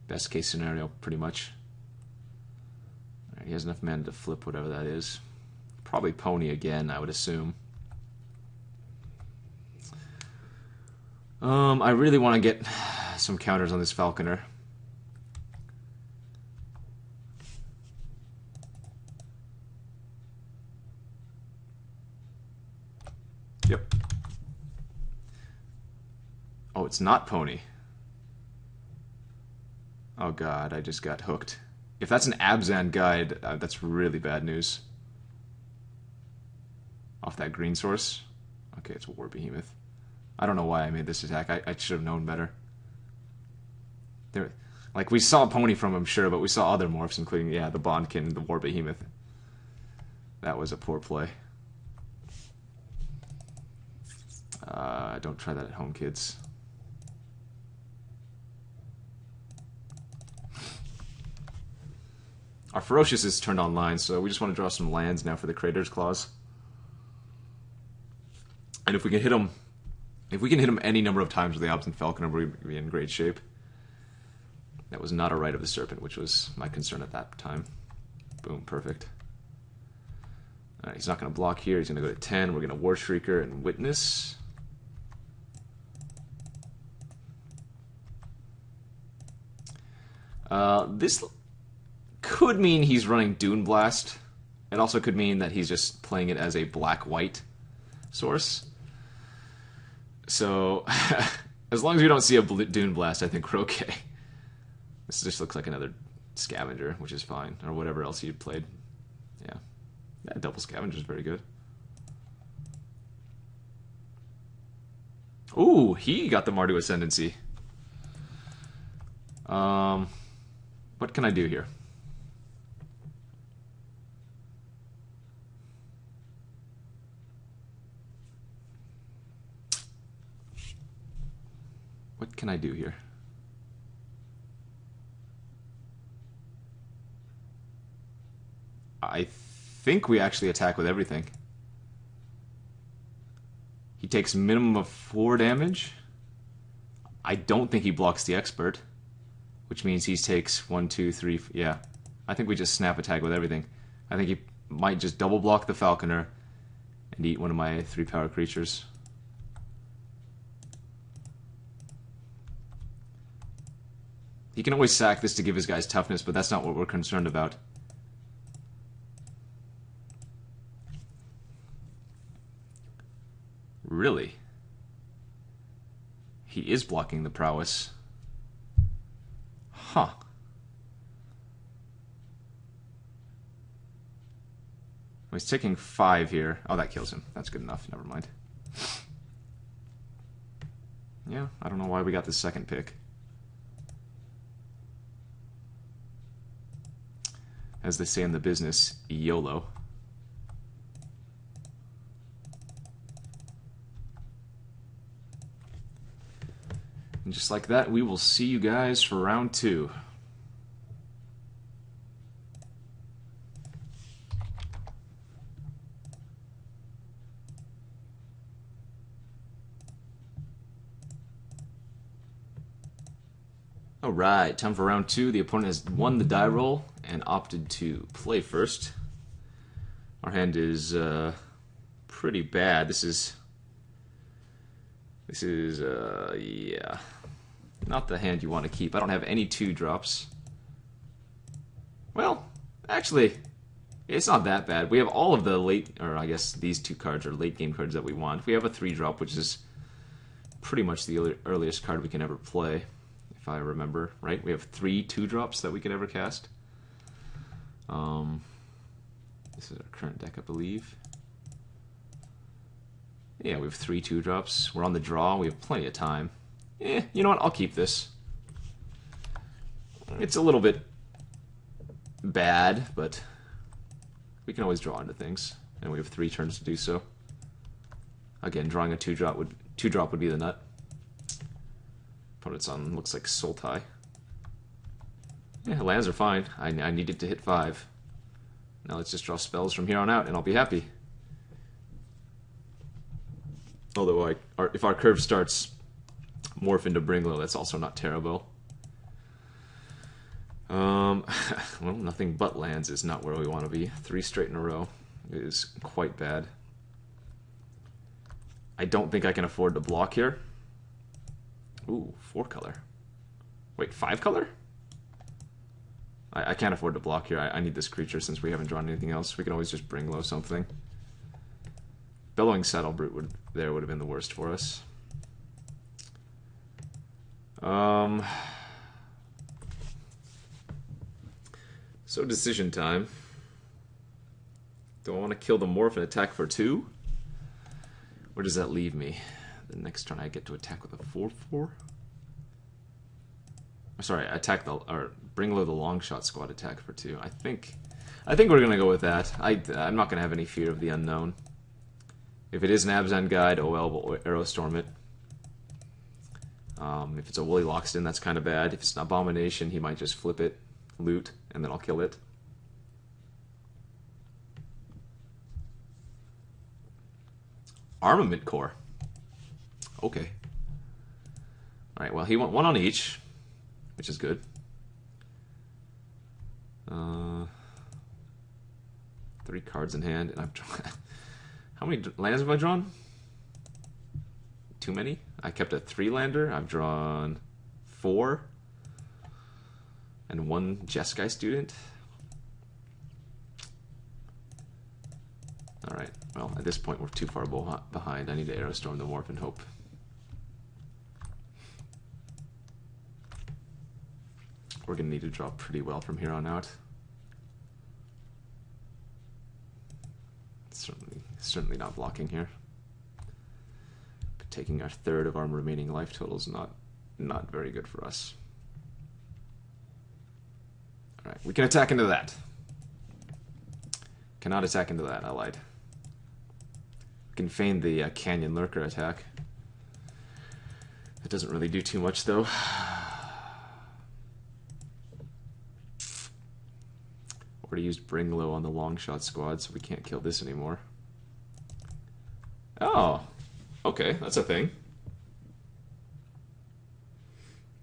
best case scenario, pretty much. Alright, he has enough mana to flip whatever that is. Probably Pony again, I would assume. I really want to get some counters on this Falconer. Yep. Oh, it's not Pony. Oh god, I just got hooked. If that's an Abzan guide, that's really bad news. Off that green source. Okay, it's a War Behemoth. I don't know why I made this attack. I should have known better. There, like, we saw Pony from him, sure, but we saw other morphs, including, yeah, the Bondkin and the War Behemoth. That was a poor play. Don't try that at home, kids. Our Ferocious is turned online, so we just want to draw some lands now for the Crater's Claws. And if we can hit him, any number of times with the Absent Falconer, we'll be in great shape. That was not a Rite of the Serpent, which was my concern at that time. Boom, perfect. Alright, he's not going to block here. He's going to go to 10. We're going to War Shrieker and Witness. This could mean he's running Dune Blast. It also could mean that he's just playing it as a black-white source. So, as long as we don't see a Dune Blast, I think we're okay. This just looks like another Scavenger, which is fine. Or whatever else you played. Yeah. Yeah, double Scavenger is very good. Ooh, he got the Mardu Ascendancy. What can I do here? What can I do here? I think we actually attack with everything. He takes minimum of 4 damage. I don't think he blocks the expert, which means he takes 1, 2, 3. Yeah, I think we just snap attack with everything. I think he might just double block the falconer and eat one of my 3 power creatures. He can always sack this to give his guys toughness, but that's not what we're concerned about. Really? He is blocking the prowess. Huh. Well, he's taking 5 here. Oh, that kills him. That's good enough. Never mind. Yeah, I don't know why we got the second pick. As they say in the business, YOLO. And just like that, we will see you guys for round 2. Alright, time for round 2. The opponent has won the die roll and opted to play first. Our hand is pretty bad. This is yeah, not the hand you want to keep. I don't have any 2-drops. Well, actually, it's not that bad. We have all of the late, or I guess these 2 cards are late game cards that we want. We have a 3-drop, which is pretty much the earliest card we can ever play, if I remember right. We have 3 2-drops that we can ever cast. This is our current deck, I believe. Yeah, we have 3 2-drops. We're on the draw. We have plenty of time. You know what? I'll keep this. It's a little bit bad, but we can always draw into things, and we have 3 turns to do so. Again, drawing a 2-drop would be the nut. Opponent's on looks like Sultai. Yeah, lands are fine. I needed to hit 5. Now let's just draw spells from here on out, and I'll be happy. Although if our curve starts morph into Bringlow, that's also not terrible. Well, nothing but lands is not where we want to be. 3 straight in a row is quite bad. I don't think I can afford to block here. Ooh, 4 color. Wait, 5 color? I can't afford to block here. I need this creature since we haven't drawn anything else. We can always just Bringlow something. Bellowing Saddlebrute would have been the worst for us. So decision time. Do I want to kill the morph and attack for 2? Where does that leave me? The next turn I get to attack with a 4/4. Sorry, attack or Bringlow the long shot squad attack for 2. I think we're gonna go with that. I'm not gonna have any fear of the unknown. If it is an Abzan guide, oh well, we'll Aerostorm it. If it's a Woolly Loxton, that's kind of bad. If it's an Abomination, he might just flip it, loot, and then I'll kill it. Armament Core. Okay. Alright, well, he went 1 on each, which is good. 3 cards in hand, and I've drawn... How many lands have I drawn? Too many? I kept a 3-lander. I've drawn 4. And 1 Jeskai student. Alright, well, at this point we're too far behind. I need to Aerostorm the Morph and hope. We're going to need to draw pretty well from here on out. Certainly not blocking here. But taking our 1/3 of our remaining life total is not very good for us. Alright, we can attack into that. Cannot attack into that, I lied. We can feign the Canyon Lurker attack. It doesn't really do too much, though. Already used Bring Low on the long shot squad, so we can't kill this anymore. Oh, okay, that's a thing.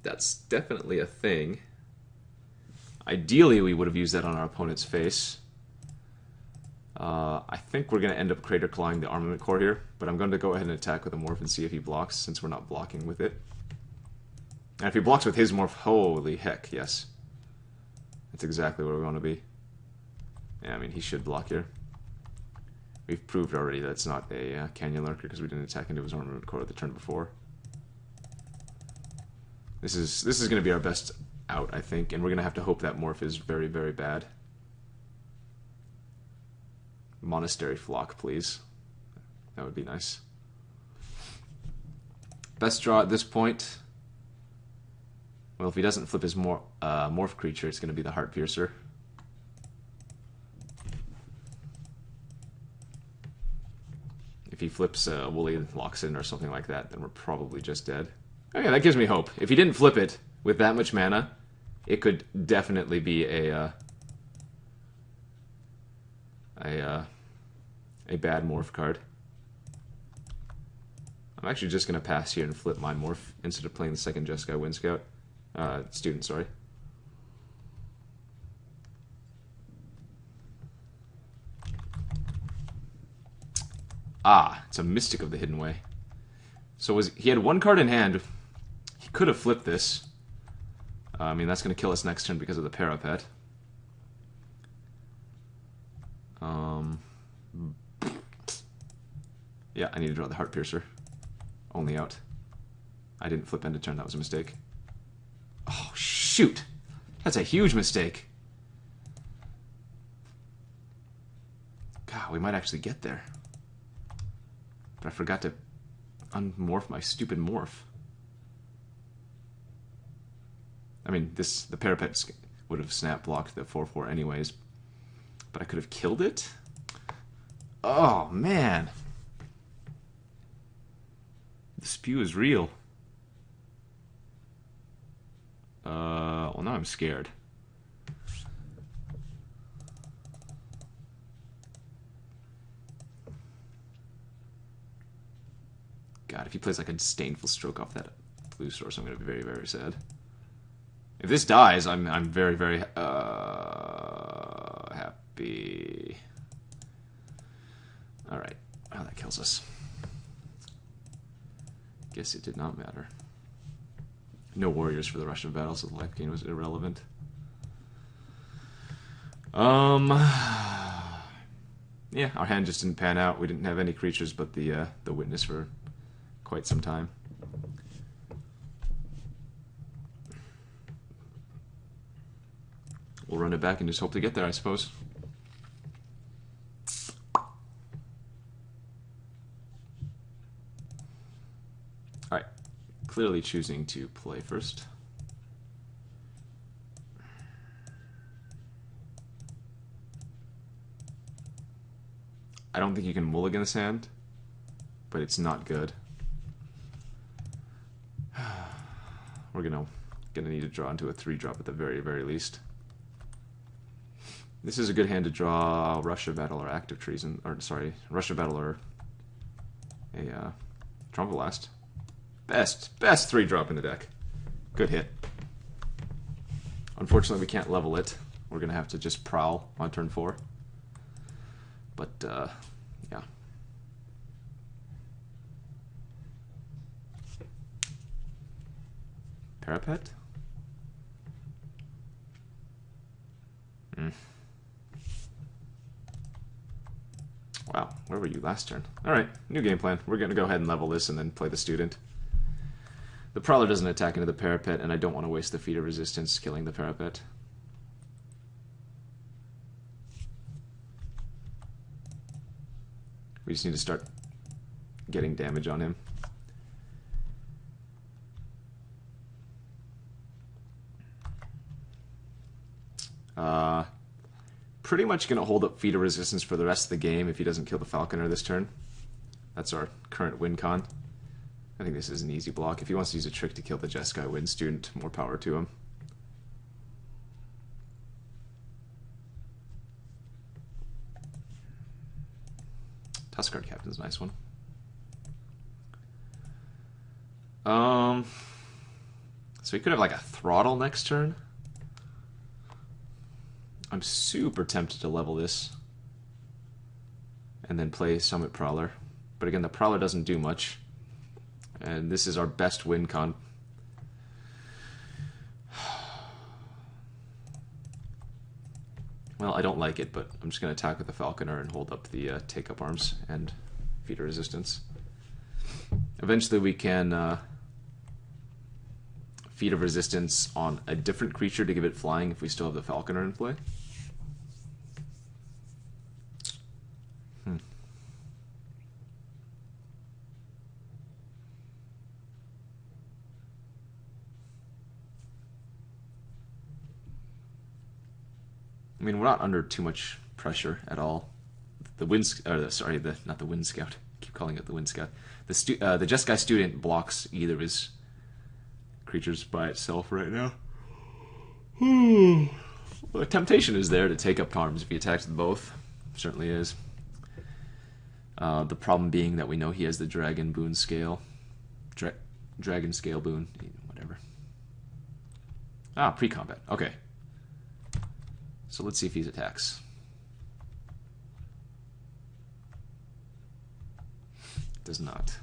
That's definitely a thing. Ideally, we would have used that on our opponent's face. I think we're going to end up Crater Clawing the Armament Core here, but I'm going to go ahead and attack with a Morph and see if he blocks, since we're not blocking with it. And if he blocks with his Morph, holy heck, yes. That's exactly where we want to be. Yeah, I mean, he should block here. We've proved already that it's not a Canyon Lurker because we didn't attack into his Armament Core the turn before. This is going to be our best out, I think, and we're going to have to hope that Morph is very, very bad. Monastery Flock, please. That would be nice. Best draw at this point. Well, if he doesn't flip his Morph creature, it's going to be the Heart Piercer. If he flips Woolly Loxodon or something like that, then we're probably just dead. Okay, that gives me hope. If he didn't flip it with that much mana, it could definitely be a bad Morph card. I'm actually just going to pass here and flip my Morph instead of playing the second Jeskai Wind Scout. Student, sorry. Ah, it's a Mystic of the Hidden Way. So he had one card in hand. He could have flipped this. I mean, that's going to kill us next turn because of the Parapet. Yeah, I need to draw the Heart Piercer. Only out. I didn't flip end of turn, that was a mistake. Oh, shoot! That's a huge mistake. God, we might actually get there. But I forgot to unmorph my stupid Morph. I mean, the Parapet would have snap blocked the 4/4 anyways. But I could have killed it? Oh, man. The spew is real. Well, now I'm scared. God, if he plays like a Disdainful Stroke off that blue source, I'm going to be very, very sad. If this dies, I'm very, very happy. Alright. Oh, that kills us. Guess it did not matter. No warriors for the rush of battle, so the life gain was irrelevant. Yeah, our hand just didn't pan out. We didn't have any creatures but the Witness for quite some time. We'll run it back and just hope to get there, I suppose. Alright. Clearly choosing to play first. I don't think you can mulligan this hand, but it's not good. We're gonna need to draw into a 3-drop at the very, very least. This is a good hand to draw Rush of Battle or Active Treason, or sorry, Rush of Battle or a Trumpet Blast. Best 3-drop in the deck. Good hit. Unfortunately, we can't level it. We're gonna have to just prowl on turn 4. But yeah. Parapet? Wow, where were you last turn? Alright, new game plan. We're going to go ahead and level this and then play the Student. The Prowler doesn't attack into the Parapet, and I don't want to waste the Feat of Resistance killing the Parapet. We just need to start getting damage on him. Pretty much going to hold up Feat of Resistance for the rest of the game if he doesn't kill the Falconer this turn. That's our current win con. I think this is an easy block. If he wants to use a trick to kill the Jeskai Wind student, more power to him. Tuskguard Captain's a nice one. So he could have like a throttle next turn. I'm super tempted to level this and then play Summit Prowler. But again, the Prowler doesn't do much. And this is our best win con. Well, I don't like it, but I'm just going to attack with the Falconer and hold up the take-up arms and feeder resistance. Eventually we can feed of resistance on a different creature to give it flying if we still have the Falconer in play. I mean, we're not under too much pressure at all. The Wind, not the Wind Scout. I keep calling it the Wind Scout. The Jeskai student blocks either of his creatures by itself right now. Well, the temptation is there to take up arms if he attacks with both. Certainly is. The problem being that we know he has the Dragon Boon Scale. Dragon Scale Boon, whatever. Ah, pre-combat. Okay. So let's see if he attacks. Does not.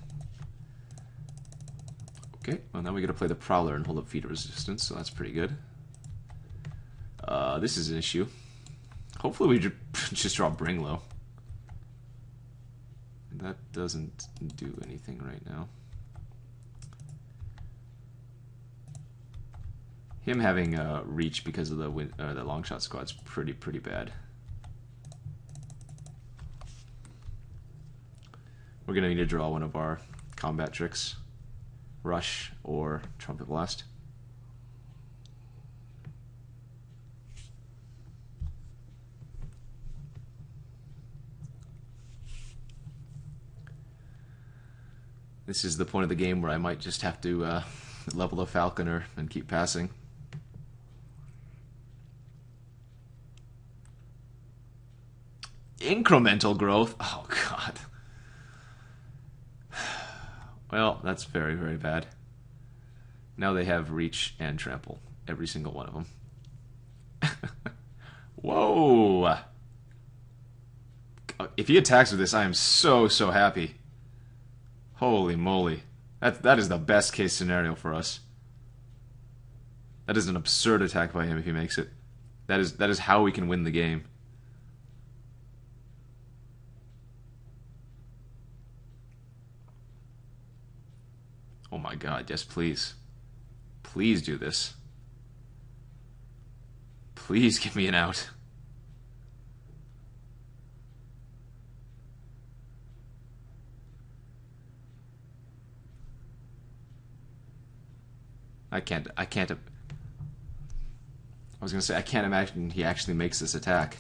Okay, well now we gotta play the Prowler and hold up feeder resistance, so that's pretty good. This is an issue. Hopefully we just draw Bringlow. That doesn't do anything right now. Him having reach because of the long shot squad's pretty bad. We're gonna need to draw one of our combat tricks, Rush or Trumpet Blast. This is the point of the game where I might just have to level a Falconer and keep passing. Incremental growth? Oh, God. Well, that's very bad. Now they have reach and trample. Every single one of them. Whoa! If he attacks with this, I am so happy. Holy moly. That is the best case scenario for us. That is an absurd attack by him if he makes it. That is how we can win the game. Oh my God, yes, please. Please do this. Please give me an out. I was gonna say, I can't imagine he actually makes this attack.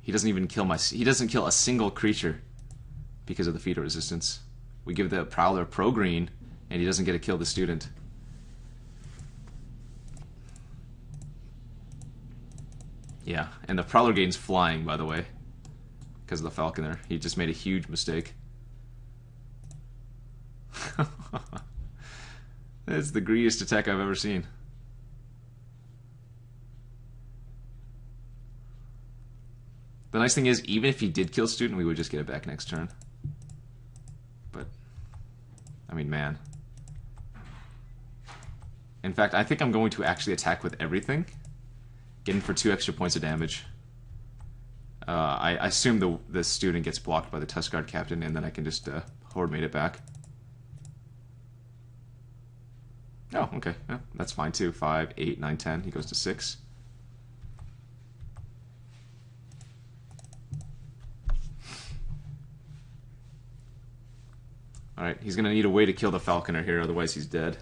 He doesn't even kill he doesn't kill a single creature because of the feeder resistance. We give the Prowler pro green and he doesn't get to kill the student. Yeah, and the Prowler gains flying, by the way, because of the Falconer. He just made a huge mistake. That's the greediest attack I've ever seen. The nice thing is, even if he did kill student, we would just get it back next turn. But, I mean, man. In fact, I think I'm going to actually attack with everything. Get in for 2 extra points of damage. I assume the student gets blocked by the Tuskguard Captain, and then I can just Horde Mate it back. Oh, okay. Yeah, that's fine too. 5, 8, 9, 10. He goes to 6. Alright, he's going to need a way to kill the Falconer here, otherwise he's dead.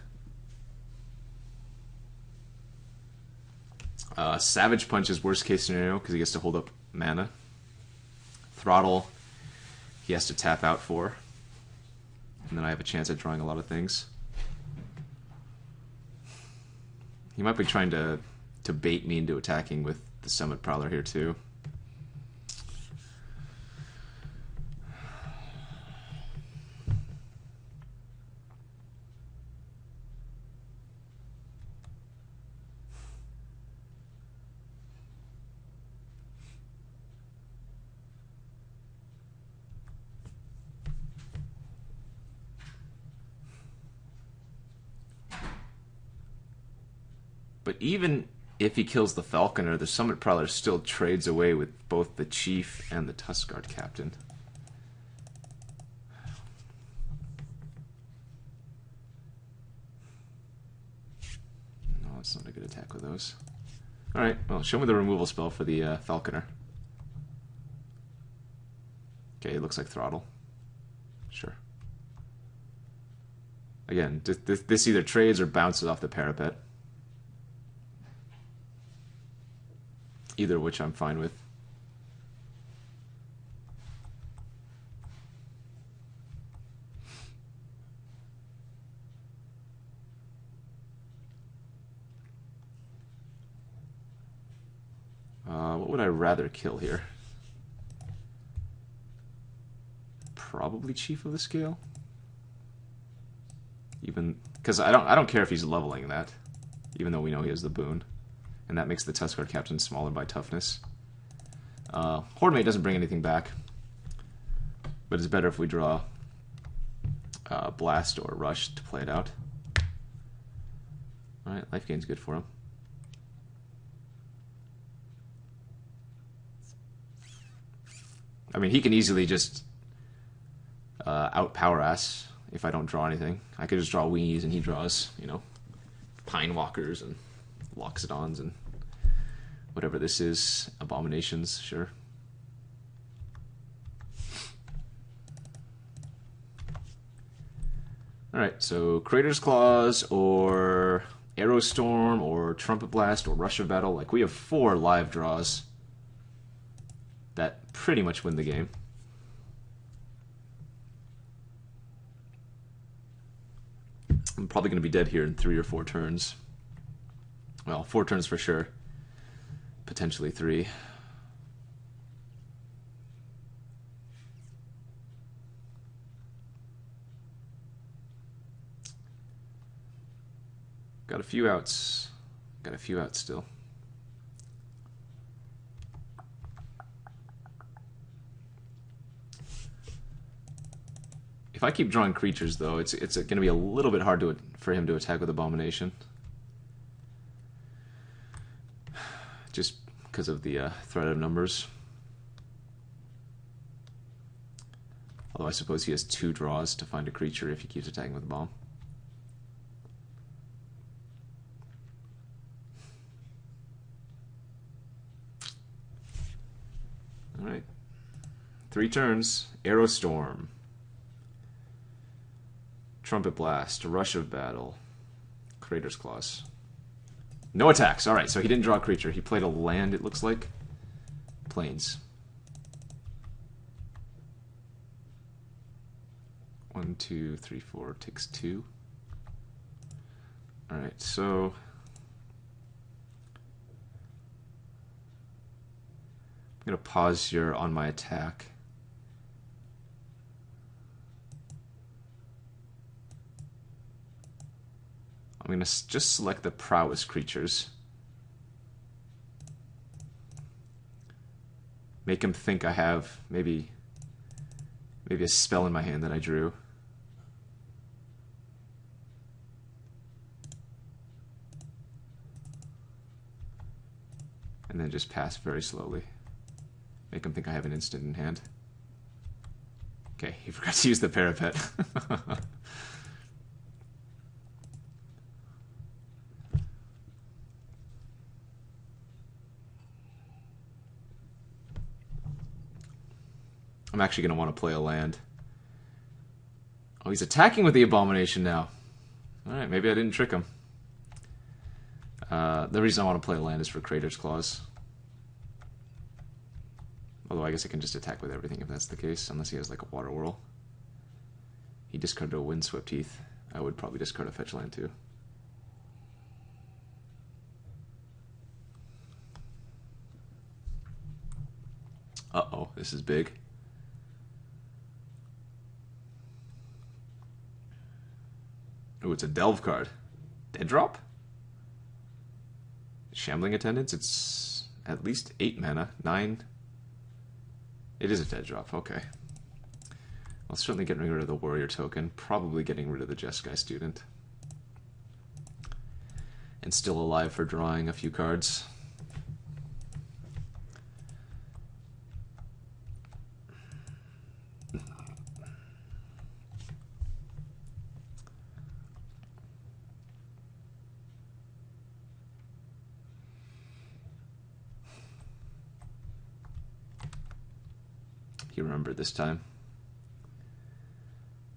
Savage Punch is worst case scenario because he gets to hold up mana. Throttle, he has to tap out for. And then I have a chance at drawing a lot of things. He might be trying to bait me into attacking with the Summit Prowler here too. But even if he kills the Falconer, the Summit Prowler still trades away with both the Chief and the Tuskguard Captain. No, it's not a good attack with those. Alright, well, show me the removal spell for the Falconer. Okay, it looks like Throttle. Sure. Again, this either trades or bounces off the parapet. Either of which I'm fine with. What would I rather kill here? Probably Chief of the Scale. Even because I don't care if he's leveling that, even though we know he has the boon. And that makes the Tuskguard Captain smaller by toughness. Hordemate doesn't bring anything back. But it's better if we draw Blast or Rush to play it out. Alright, life gain's good for him. I mean, he can easily just outpower us if I don't draw anything. I could just draw Weenies and he draws, you know, Pine Walkers and Loxodons and whatever this is, Abominations, sure. Alright, so Crater's Claws or Arrow Storm or Trumpet Blast or Rush of Battle. Like, we have 4 live draws that pretty much win the game. I'm probably going to be dead here in 3 or 4 turns. Well, 4 turns for sure. Potentially 3. Got a few outs. Got a few outs still. If I keep drawing creatures, though, it's going to be a little bit hard for him to attack with Abomination. Just because of the threat of numbers. Although I suppose he has 2 draws to find a creature if he keeps attacking with a bomb. Alright. 3 turns. Arrow Storm. Trumpet Blast. Rush of Battle. Crater's Claws. No attacks. Alright, so he didn't draw a creature. He played a land, it looks like. Plains. 1, 2, 3, 4. Takes 2. Alright, so I'm going to pause here on my attack. I'm going to just select the prowess creatures. Make him think I have maybe a spell in my hand that I drew. And then just pass very slowly. Make him think I have an instant in hand. Okay, he forgot to use the parapet. I'm actually going to want to play a land. Oh, he's attacking with the Abomination now. Alright, maybe I didn't trick him. The reason I want to play a land is for Crater's Claws. Although I guess I can just attack with everything if that's the case, unless he has like a Water Whirl. He discarded a Windswept Heath. I would probably discard a fetch land too. Uh-oh, this is big. Oh, it's a Delve card. Dead drop? Shambling Attendants? It's at least 8 mana. 9. It is a dead drop, okay. Well, certainly getting rid of the Warrior token. Probably getting rid of the Jeskai Student. And still alive for drawing a few cards. He remembered this time.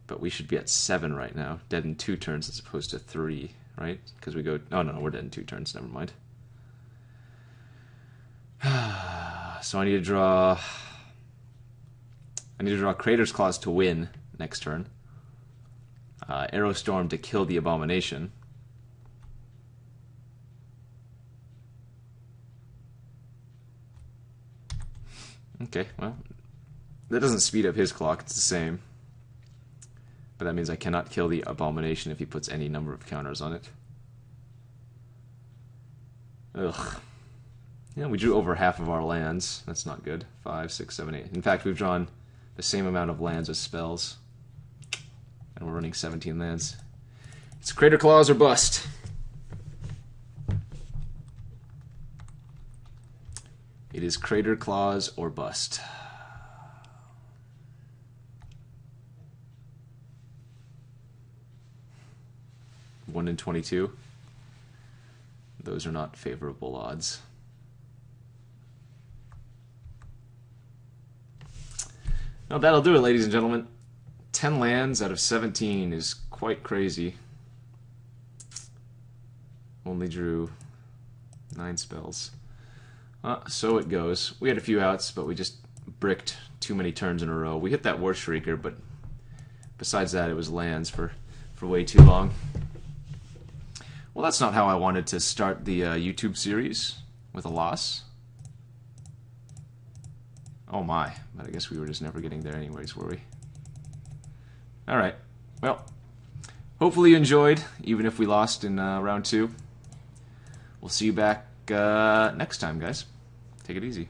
But we should be at 7 right now. Dead in 2 turns as opposed to 3, right? Because we go... Oh, no, we're dead in 2 turns. Never mind. So I need to draw... Crater's Claws to win next turn. Arrow Storm to kill the Abomination. Okay, well... That doesn't speed up his clock, it's the same. But that means I cannot kill the Abomination if he puts any number of counters on it. Ugh. Yeah, we drew over half of our lands. That's not good. 5, 6, 7, 8. In fact, we've drawn the same amount of lands as spells. And we're running 17 lands. It's Crater Claws or bust. It is Crater Claws or bust. 1 in 22. Those are not favorable odds. Now that'll do it, ladies and gentlemen. 10 lands out of 17 is quite crazy. Only drew 9 spells. So it goes. We had a few outs, but we just bricked too many turns in a row. We hit that War Shrieker, but besides that, it was lands for way too long. Well, that's not how I wanted to start the YouTube series, with a loss. Oh my, but I guess we were just never getting there anyways, were we? Alright, well, hopefully you enjoyed, even if we lost in round 2. We'll see you back next time, guys. Take it easy.